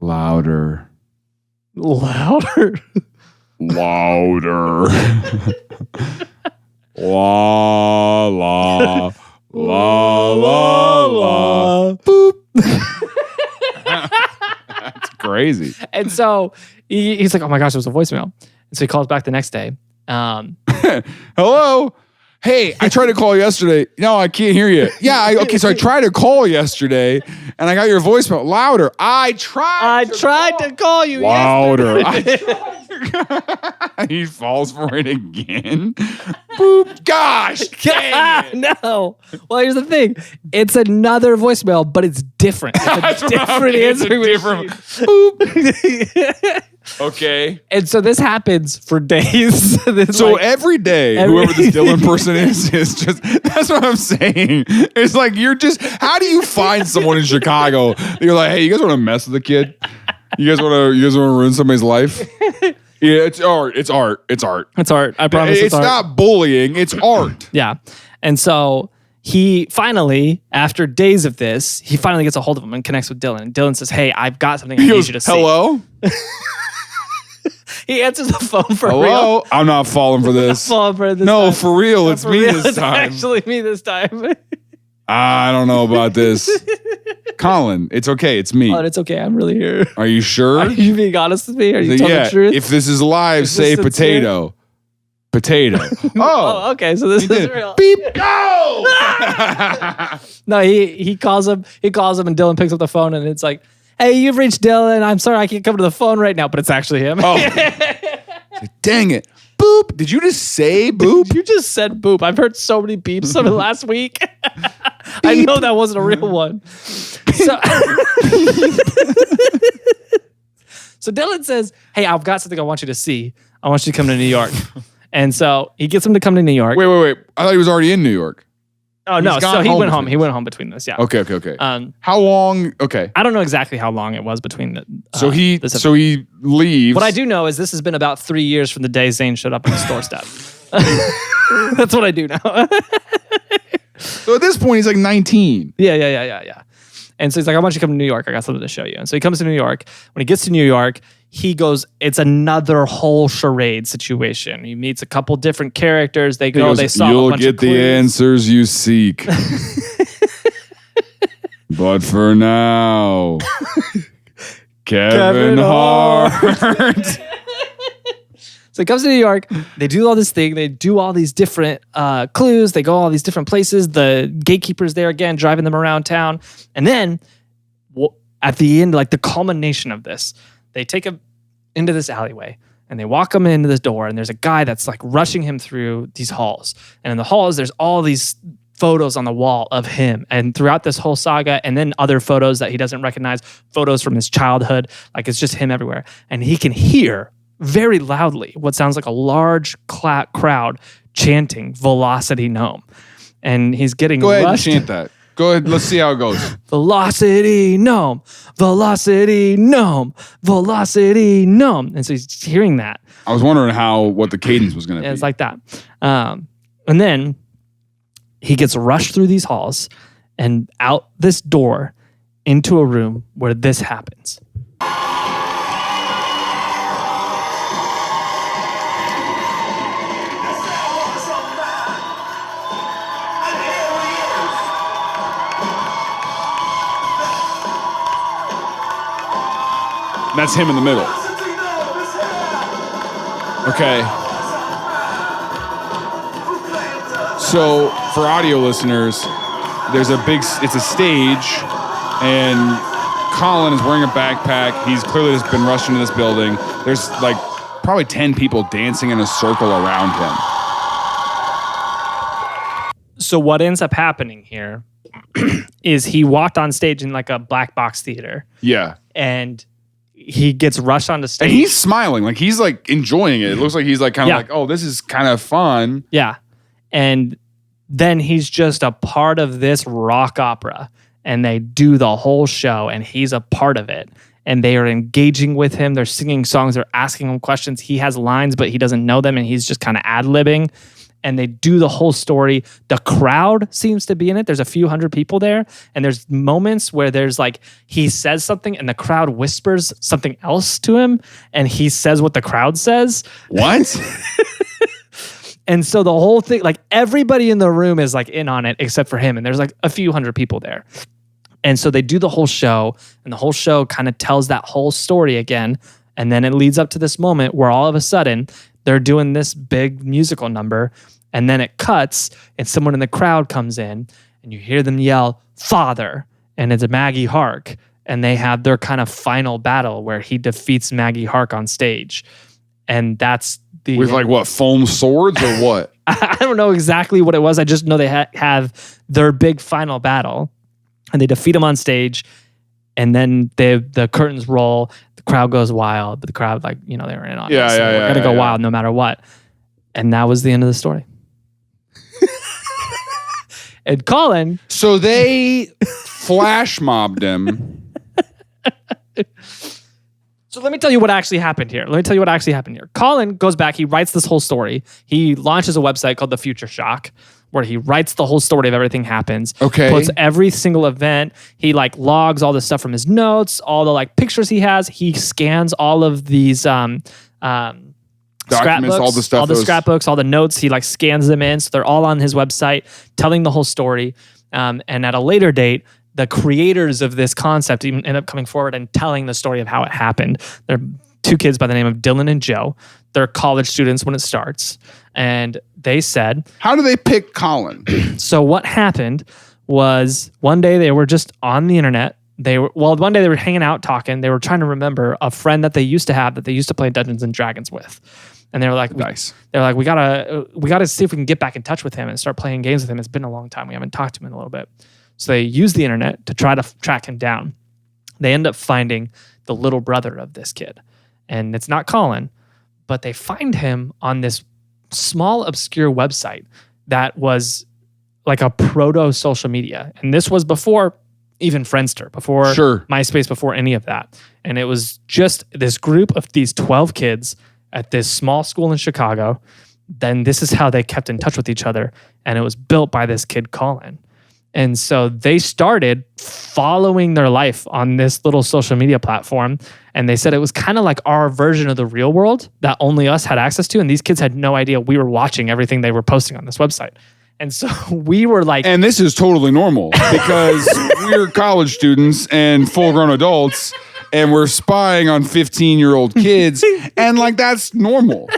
Louder. Louder. Louder. La, la, la, la, la. Boop. That's crazy. And so he's like, oh my gosh, it was a voicemail. And so he calls back the next day. Hello? Hey, I tried to call yesterday. No, I can't hear you. Yeah, okay, so I tried to call yesterday, and I got your voicemail. Louder. I tried to call you louder. He falls for it again. Boop. Gosh, dang it. No. Well, here's the thing. It's another voicemail, but it's different. It's a different answering machine. Boop. Okay. And so this happens for days. So every day, whoever this Dylan person is just, that's what I'm saying. It's like, how do you find someone in Chicago? You're like, hey, you guys want to mess with the kid? You guys want to ruin somebody's life? Yeah, it's art. It's art. It's art. It's art. I promise it's art. Not bullying. It's art. Yeah. And so he finally, after days of this, he finally gets a hold of him and connects with Dylan. And Dylan says, hey, I've got something I need you to see. Hello? He answers the phone for Hello? real. I'm not falling for this. Falling for this no, time. for real. It's me this time. It's actually me this time. I don't know about this. Collin, it's okay. It's me. It's okay. I'm really here. Are you sure? Are you being honest with me? Are you telling the truth? If this is live, say potato. Potato. Oh, okay. So this is real. Beep. Go! No, he calls him. He calls him, and Dylan picks up the phone, and it's like, hey, you've reached Dylan. I'm sorry I can't come to the phone right now, but it's actually him. Oh. Dang it. Boop. Did you just say boop? You just said boop. I've heard so many beeps over the last week. I know that wasn't a real one. So Dylan says, hey, I've got something I want you to see. I want you to come to New York. And so he gets him to come to New York. Wait. I thought he was already in New York. Oh, no. So he went home. He went home between this. Yeah. Okay. How long? Okay. I don't know exactly how long it was between the. So he leaves. What I do know is this has been about 3 years from the day Zayn showed up on the store step. That's what I do know. So at this point, he's like 19. Yeah. And so he's like, I want you to come to New York. I got something to show you. And so he comes to New York. When he gets to New York, he goes, it's another whole charade situation. He meets a couple different characters. They go, they solve a bunch of clues. You'll get the answers you seek. But for now, Kevin Hart. So he comes to New York. They do all this thing. They do all these different clues. They go all these different places. The gatekeeper's there again, driving them around town. And then at the end, like the culmination of this, they take him into this alleyway and they walk him into this door. And there's a guy that's like rushing him through these halls. And in the halls, there's all these photos on the wall of him. And throughout this whole saga, and then other photos that he doesn't recognize, photos from his childhood. Like it's just him everywhere. And he can hear very loudly what sounds like a large crowd chanting Velocity Gnome. And he's getting Go ahead rushed. And chant that. Go ahead. Let's see how it goes. Velocity Gnome. Velocity Gnome. Velocity Gnome. And so he's hearing that. I was wondering what the cadence was going to be. It's like that. And then he gets rushed through these halls and out this door into a room where this happens. That's him in the middle. Okay. So for audio listeners, it's a stage, and Collin is wearing a backpack. He's clearly just been rushed into this building. There's like probably 10 people dancing in a circle around him. So what ends up happening here is he walked on stage in like a black box theater. Yeah. And he gets rushed onto stage. And he's smiling. Like he's like enjoying it. It looks like he's like kind of like, oh, this is kind of fun. Yeah. And then he's just a part of this rock opera. And they do the whole show. And he's a part of it. And they are engaging with him. They're singing songs. They're asking him questions. He has lines, but he doesn't know them. And he's just kind of ad-libbing. And they do the whole story. The crowd seems to be in it. There's a few hundred people there. And there's moments where there's like, he says something and the crowd whispers something else to him. And he says what the crowd says. What? And so the whole thing, like everybody in the room is like in on it except for him. And there's like a few hundred people there. And so they do the whole show. And the whole show kind of tells that whole story again. And then it leads up to this moment where all of a sudden they're doing this big musical number. And then it cuts and someone in the crowd comes in and you hear them yell, "Father." And it's Maggie Hark. And they have their kind of final battle where he defeats Maggie Hark on stage. And that's the... With like what, foam swords or what? I don't know exactly what it was. I just know they have their big final battle. And they defeat him on stage. And then the curtains roll. The crowd goes wild. But the crowd, like, they were in on it. So we're going to go wild no matter what. And that was the end of the story. And Collin... So they flash mobbed him. So let me tell you what actually happened here. Collin goes back. He writes this whole story. He launches a website called The Future Shock, where he writes the whole story of everything happens. Okay. Puts every single event. He like logs all the stuff from his notes, all the like pictures he has. He scans all of these documents, all the stuff, all the scrapbooks, all the notes. He like scans them in, so they're all on his website, telling the whole story. And at a later date, the creators of this concept even end up coming forward and telling the story of how it happened. They're two kids by the name of Dylan and Joe. They're college students when it starts. And they said... How do they pick Collin? So what happened was one day they were just on the internet. One day they were hanging out talking. They were trying to remember a friend that they used to have that they used to play Dungeons and Dragons with. And they were like, nice. They're like, we gotta see if we can get back in touch with him and start playing games with him. It's been a long time. We haven't talked to him in a little bit. So they use the internet to try to track him down. They end up finding the little brother of this kid. And it's not Collin, but they find him on this small, obscure website that was like a proto social media. And this was before even Friendster, before MySpace, before any of that. And it was just this group of these 12 kids at this small school in Chicago. Then this is how they kept in touch with each other. And it was built by this kid, Collin. And so they started following their life on this little social media platform. And they said it was kind of like our version of the real world that only us had access to. And these kids had no idea we were watching everything they were posting on this website. And so we were like... And this is totally normal because we're college students and full-grown adults and we're spying on 15-year-old kids. And like, that's normal.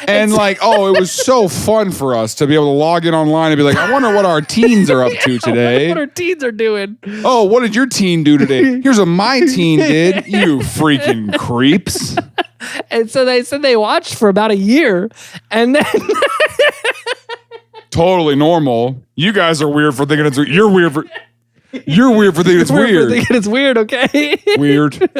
And like, it was so fun for us to be able to log in online and be like, I wonder what our teens are up to today. What our teens are doing. Oh, what did your teen do today? Here's what my teen did. You freaking creeps. And so they said they watched for about a year. And then... Totally normal. You guys are weird for thinking it's weird. You're weird for thinking it's weird. Thinking it's weird, okay? Weird.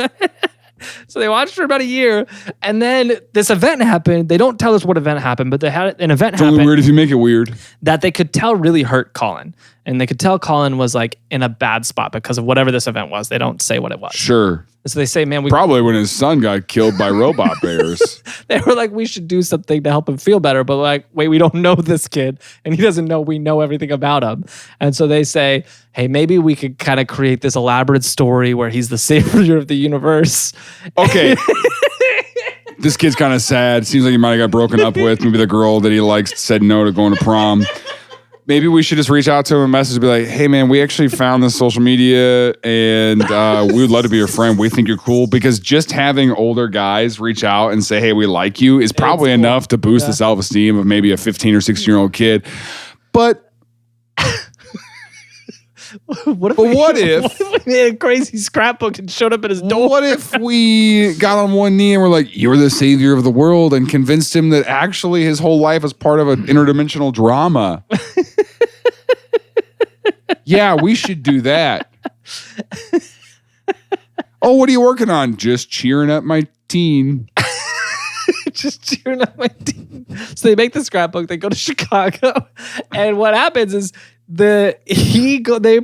So they watched for about a year, and then this event happened. They don't tell us what event happened, but they had an event happen. It's only weird if you make it weird. That they could tell really hurt Collin. And they could tell Collin was like in a bad spot because of whatever this event was. They don't say what it was. Sure. So they say, man, probably when his son got killed by robot bears. They were like, we should do something to help him feel better. But like, wait, we don't know this kid. And he doesn't know we know everything about him. And so they say, hey, maybe we could kind of create this elaborate story where he's the savior of the universe. Okay. This kid's kind of sad. Seems like he might have got broken up with. Maybe the girl that he likes said no to going to prom. Maybe we should just reach out to him, a message, be like, hey, man, we actually found this social media and we would love to be your friend. We think you're cool. Because just having older guys reach out and say, hey, we like you is probably enough to boost the self-esteem of maybe a 15 or 16-year-old kid. But what if we made a crazy scrapbook and showed up at his door? What if we got on one knee and we're like, you're the savior of the world, and convinced him that actually his whole life is part of an interdimensional drama? Yeah, we should do that. Oh, what are you working on? Just cheering up my teen. Just cheering up my teen. So they make the scrapbook, they go to Chicago, and what happens is they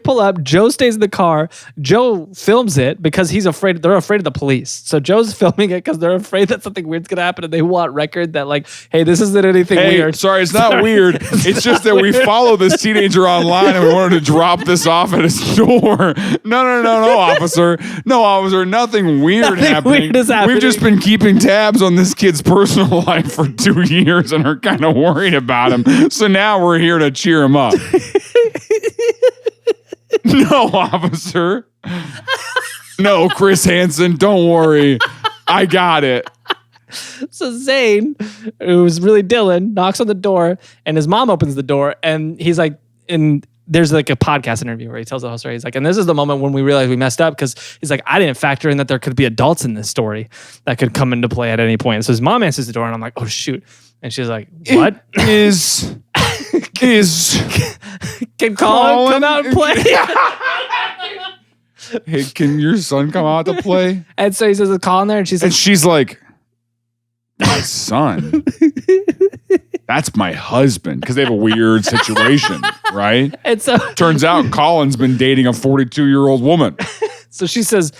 pull up. Joe stays in the car. Joe films it because he's afraid. They're afraid of the police. So Joe's filming it because they're afraid that something weird's gonna happen, and they want record that like, hey, this isn't anything weird. Sorry, it's not weird. It's just that we follow this teenager online and we wanted to drop this off at his door. No, officer. No, officer. Nothing weird happening. Weird is happening. We've just been keeping tabs on this kid's personal life for 2 years and are kind of worried about him. So now we're here to cheer him up. No, officer. No, Chris Hansen, don't worry. I got it. So Zayn, who's really Dylan, knocks on the door, and his mom opens the door, and he's like, and there's like a podcast interview where he tells the whole story. He's like, and this is the moment when we realized we messed up, because he's like, I didn't factor in that there could be adults in this story that could come into play at any point. So his mom answers the door, and I'm like, oh shoot. And she's like, what? Can Collin come out and play? Hey, can your son come out to play? And so he says, is Collin there? And she's like, my son? That's my husband. Because they have a weird situation, right? And so turns out Collin's been dating a 42-year-old woman. So she says,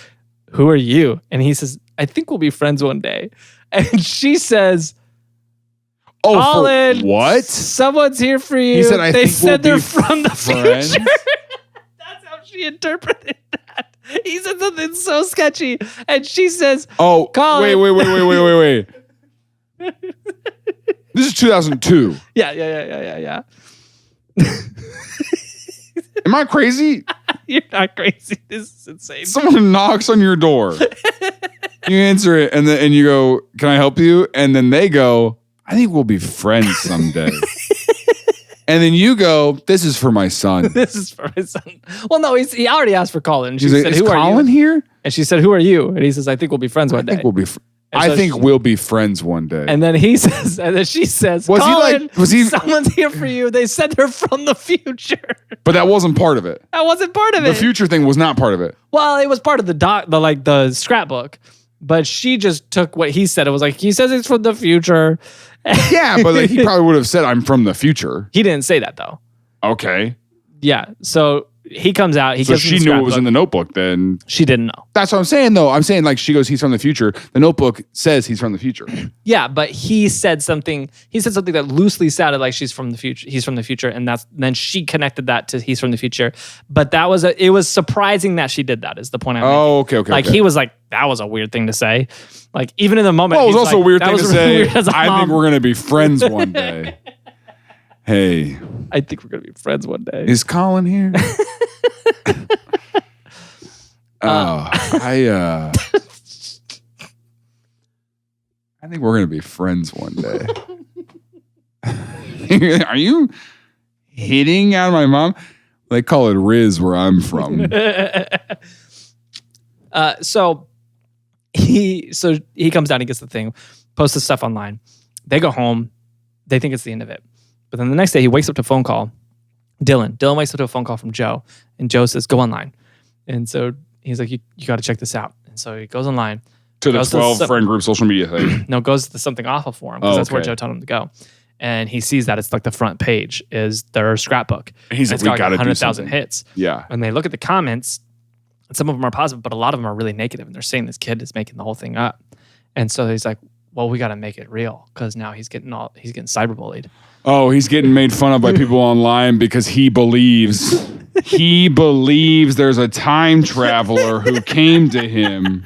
who are you? And he says, I think we'll be friends one day. And she says, oh, Collin, what? Someone's here for you. He said, they said they're from the future. That's how she interpreted that. He said something so sketchy. And she says, oh, Collin. Wait. This is 2002. Yeah. Am I crazy? You're not crazy. This is insane. Someone knocks on your door. You answer it, and you go, can I help you? And then they go, I think we'll be friends someday. And then you go, this is for my son. This is for my son. Well, no, he already asked for Collin. She said, like, is who Collin here? And she said, who are you? And he says, I think we'll be friends one day. I think we'll be friends one day. And then he says, and then she says, Collin, someone's here for you. They said they're from the future. But that wasn't part of it. That wasn't part of it. The future thing was not part of it. Well, it was part of the scrapbook. But she just took what he said. It was like, he says it's from the future. Yeah, but like, he probably would have said, I'm from the future. He didn't say that, though. Okay. Yeah. So he comes out. So she knew it was in the notebook then. She didn't know. That's what I'm saying, though. I'm saying, like, she goes, he's from the future. The notebook says he's from the future. Yeah, but he said something that loosely sounded like she's from the future. He's from the future. And then she connected that to he's from the future. But it was surprising that she did that, is the point I'm making. Oh, okay. Like, he was like, that was a weird thing to say. Like, even in the moment. Well, it was also a weird thing to say. I think we're going to be friends one day. Hey. I think we're going to be friends one day. Is Collin here? I think we're going to be friends one day. Are you hitting out of my mom? They call it Riz where I'm from. So he comes down, he gets the thing, posts the stuff online. They go home. They think it's the end of it. But then the next day he wakes up to a phone call. Dylan wakes up to a phone call from Joe. And Joe says, go online. And so he's like, you got to check this out. And so he goes online. To the 12 friend group social media thing. No, goes to something awful for him because that's where Joe told him to go. and he sees that it's like the front page is their scrapbook. And he's and like, we got to do 100,000 something. hits. Yeah. And they look at the comments, and some of them are positive, but a lot of them are really negative, and they're saying this kid is making the whole thing up. And so he's like, well, we got to make it real because now he's getting cyberbullied. Oh, he's getting made fun of by people online because he believes there's a time traveler who came to him.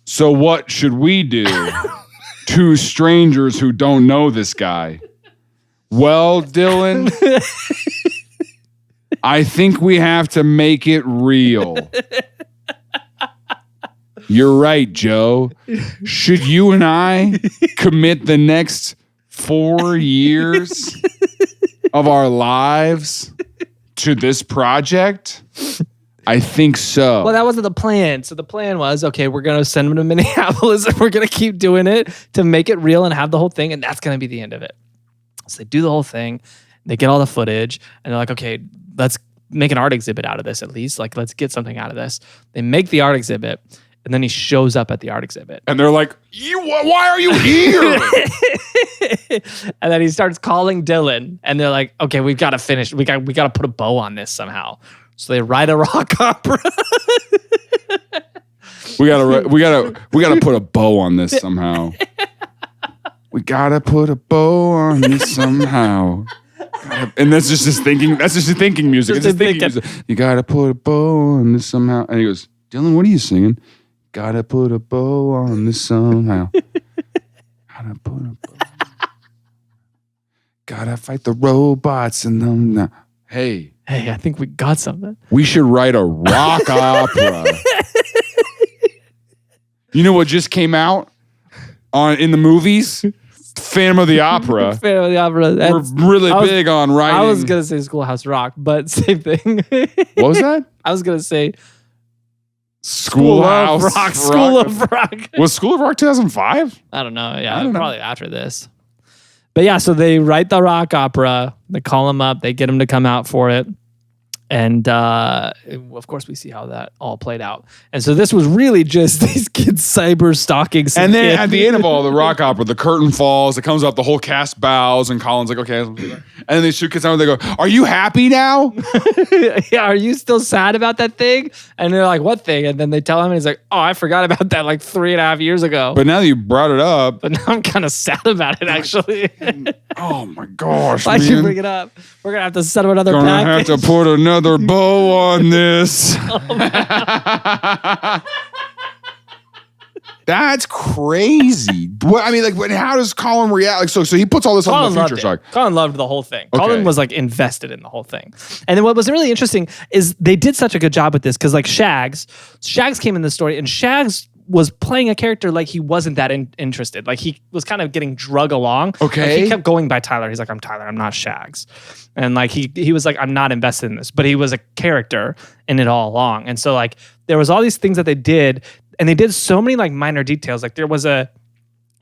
So what should we do? Two strangers who don't know this guy. Well, Dylan, I think we have to make it real. You're right, Joe. Should you and I commit the next 4 years of our lives to this project? I think so. Well, that wasn't the plan. So the plan was, okay, we're going to send him to Minneapolis and we're going to keep doing it to make it real and have the whole thing. And that's going to be the end of it. So they do the whole thing. They get all the footage and they're like, okay, let's make an art exhibit out of this at least. Like, let's get something out of this. They make the art exhibit. And then he shows up at the art exhibit. And they're like, why are you here? And then he starts calling Dylan. And they're like, okay, we've got to finish. We got to put a bow on this somehow. So they write a rock opera. we gotta put a bow on this somehow. We gotta put a bow on this somehow. And that's just his thinking. That's just his thinking music. It's his thinking music. You gotta put a bow on this somehow. And he goes, Dylan, what are you singing? Gotta put a bow on this somehow. Gotta put a bow. Gotta fight the robots and them now. Hey, I think we got something. We should write a rock opera. You know what just came out in the movies? Phantom of the Opera. Phantom of the Opera. We're really big on writing. I was going to say Schoolhouse Rock, but same thing. What was that? I was going to say Schoolhouse Rock. School of Rock. Was School of Rock 2005? I don't know. Yeah, probably after this. But yeah, so they write the rock opera. They call him up. They get him to come out for it. And of course, we see how that all played out. And so this was really just these kids cyber stalking some And then kid. at the end of all the rock opera, the curtain falls, it comes up, the whole cast bows, and Collin's like, okay. And then they shoot kids out and they go, are you happy now? Yeah, are you still sad about that thing? And they're like, what thing? And then they tell him, and he's like, oh, I forgot about that like 3.5 years ago. But now that you brought it up. But now I'm kind of sad about it, actually. Oh my gosh, Why'd you bring it up? We're going to have to set up another package. Gonna have to put another bow on this. That's crazy. I mean, like, how does Collin react? Like, so he puts all this on the future shock. Collin loved the whole thing. Okay. Collin was like invested in the whole thing. And then what was really interesting is they did such a good job with this because like Shags came in the story, and Shags was playing a character like he wasn't that interested. Like he was kind of getting drug along. Okay. Like he kept going by Tyler. He's like, I'm Tyler. I'm not Shags. And like he was like, I'm not invested in this. But he was a character in it all along. And so like there was all these things that they did, and they did so many like minor details. Like there was a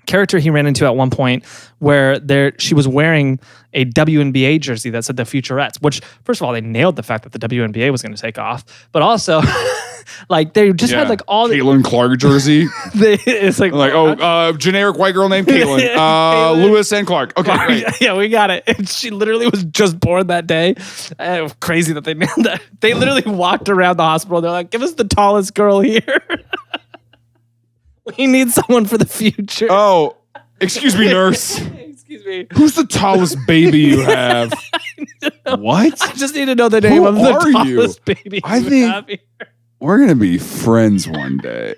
character he ran into at one point where she was wearing a WNBA jersey that said the Futurettes, which first of all, they nailed the fact that the WNBA was going to take off, but also like they just had like all the Caitlin Clark jersey. It's like generic white girl named Caitlin. Lewis and Clark. Okay, great. Yeah, we got it. And she literally was just born that day. Crazy that they nailed that. They literally walked around the hospital. They're like, give us the tallest girl here. We need someone for the future. Oh, excuse me, nurse. Excuse me. Who's the tallest baby you have? What? I just need to know the name of the tallest baby I you think have here. We're going to be friends one day.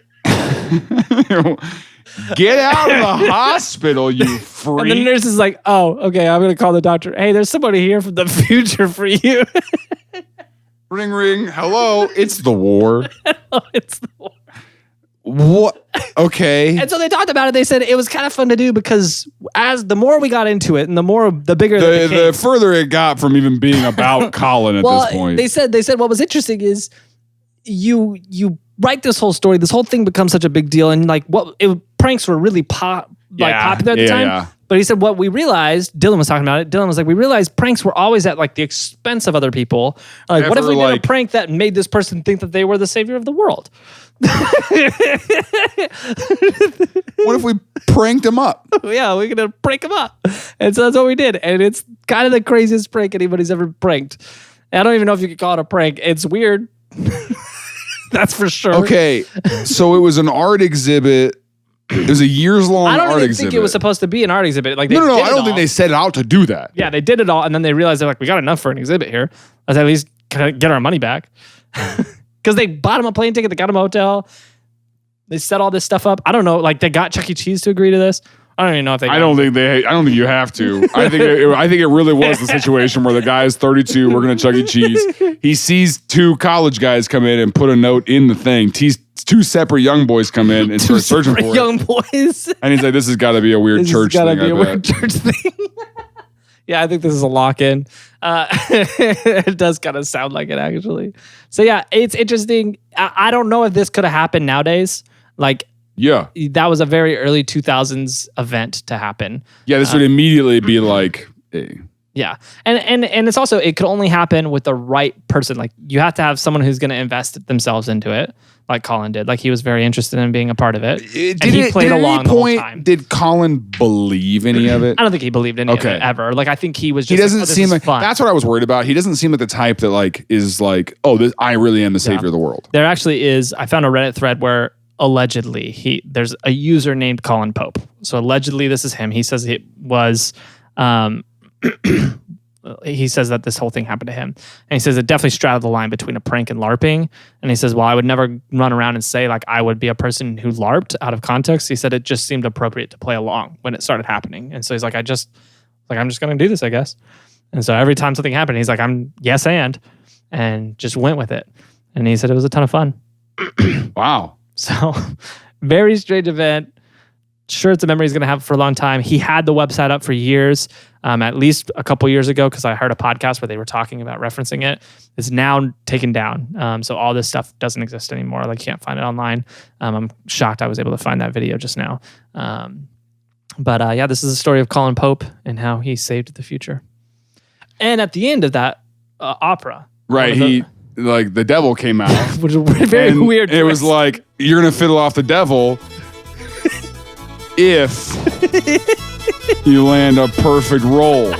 Get out of the hospital, you freak. And the nurse is like, oh, okay, I'm going to call the doctor. Hey, there's somebody here from the future for you. Ring, ring. Hello. It's the war. Hello, it's the war. What? Okay. And so they talked about it. They said it was kind of fun to do because as the more we got into it and the bigger the further it got from even being about Collin at this point. They said what was interesting is you write this whole story, this whole thing becomes such a big deal, and like pranks were really popular at the time. Yeah. But he said what we realized, Dylan was talking about it. Dylan was like, we realized pranks were always at like the expense of other people. Like, what if we did a prank that made this person think that they were the savior of the world? What if we pranked him up? Yeah, we're gonna prank him up. And so that's what we did. And it's kind of the craziest prank anybody's ever pranked. I don't even know if you could call it a prank. It's weird. That's for sure. Okay, so it was an art exhibit. It was a years-long art exhibit. I don't even think it was supposed to be an art exhibit. Like no. I don't think they set out to do that. Yeah, they did it all, and then they realized they're like, we got enough for an exhibit here. Let's at least get our money back. Because they bought him a plane ticket, they got him a hotel, they set all this stuff up. I don't know, like they got Chuck E. Cheese to agree to this. I don't even know if they. I don't think you have to. I think it really was the situation where the guy is 32, working at Chuck E. Cheese. He sees two college guys come in and put a note in the thing. Two separate young boys come in and start searching for it. Young boys. And he's like, "This has got to be a weird church thing." Weird church thing. Yeah, I think this is a lock-in. It does kind of sound like it, actually. So yeah, it's interesting. I don't know if this could have happened nowadays. Like. Yeah. That was a very early 2000s event to happen. Yeah, this would immediately be like... Hey. Yeah. And it's also, it could only happen with the right person. Like, you have to have someone who's going to invest themselves into it, like Collin did. Like, he was very interested in being a part of it. And he played along the whole time. Did Collin believe any of it? I don't think he believed any of it ever. Like, I think he was just he doesn't seem like fun. That's what I was worried about. He doesn't seem like the type that like is like, oh, I really am the savior of the world. There actually is, I found a Reddit thread where allegedly there's a user named Collin Pope. So allegedly this is him. He says it was he says that this whole thing happened to him. And he says it definitely straddled the line between a prank and LARPing. And he says, well, I would never run around and say like I would be a person who LARPed out of context. He said it just seemed appropriate to play along when it started happening. And so he's like, I'm just gonna do this, I guess. And so every time something happened, he's like, I'm yes and just went with it. And he said it was a ton of fun. Wow. So, very strange event. Sure, it's a memory he's going to have for a long time. He had the website up for years, at least a couple years ago, because I heard a podcast where they were talking about referencing it. It's now taken down. So all this stuff doesn't exist anymore. Like, you can't find it online. I'm shocked I was able to find that video just now. But this is the story of Collin Pope and how he saved the future. And at the end of that opera. Right, like the devil came out. Which is a very weird twist. It was like, you're going to fiddle off the devil if you land a perfect roll.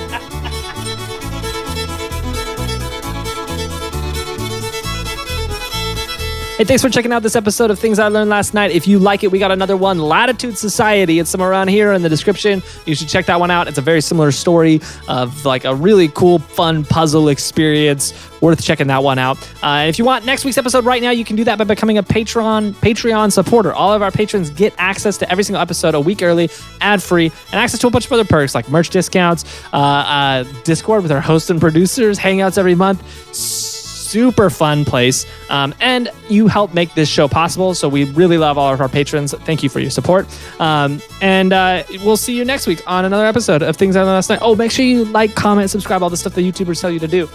Hey, thanks for checking out this episode of Things I Learned Last Night. If you like it, we got another one, Latitude Society. It's somewhere around here in the description. You should check that one out. It's a very similar story of like a really cool, fun puzzle experience. Worth checking that one out. And if you want next week's episode right now, you can do that by becoming a Patreon supporter. All of our patrons get access to every single episode a week early, ad-free, and access to a bunch of other perks like merch discounts, Discord with our hosts and producers, hangouts every month. Super fun place. And you help make this show possible. So we really love all of our patrons. Thank you for your support. And we'll see you next week on another episode of Things I Learned Last Night. Oh, make sure you like, comment, subscribe, all the stuff the YouTubers tell you to do.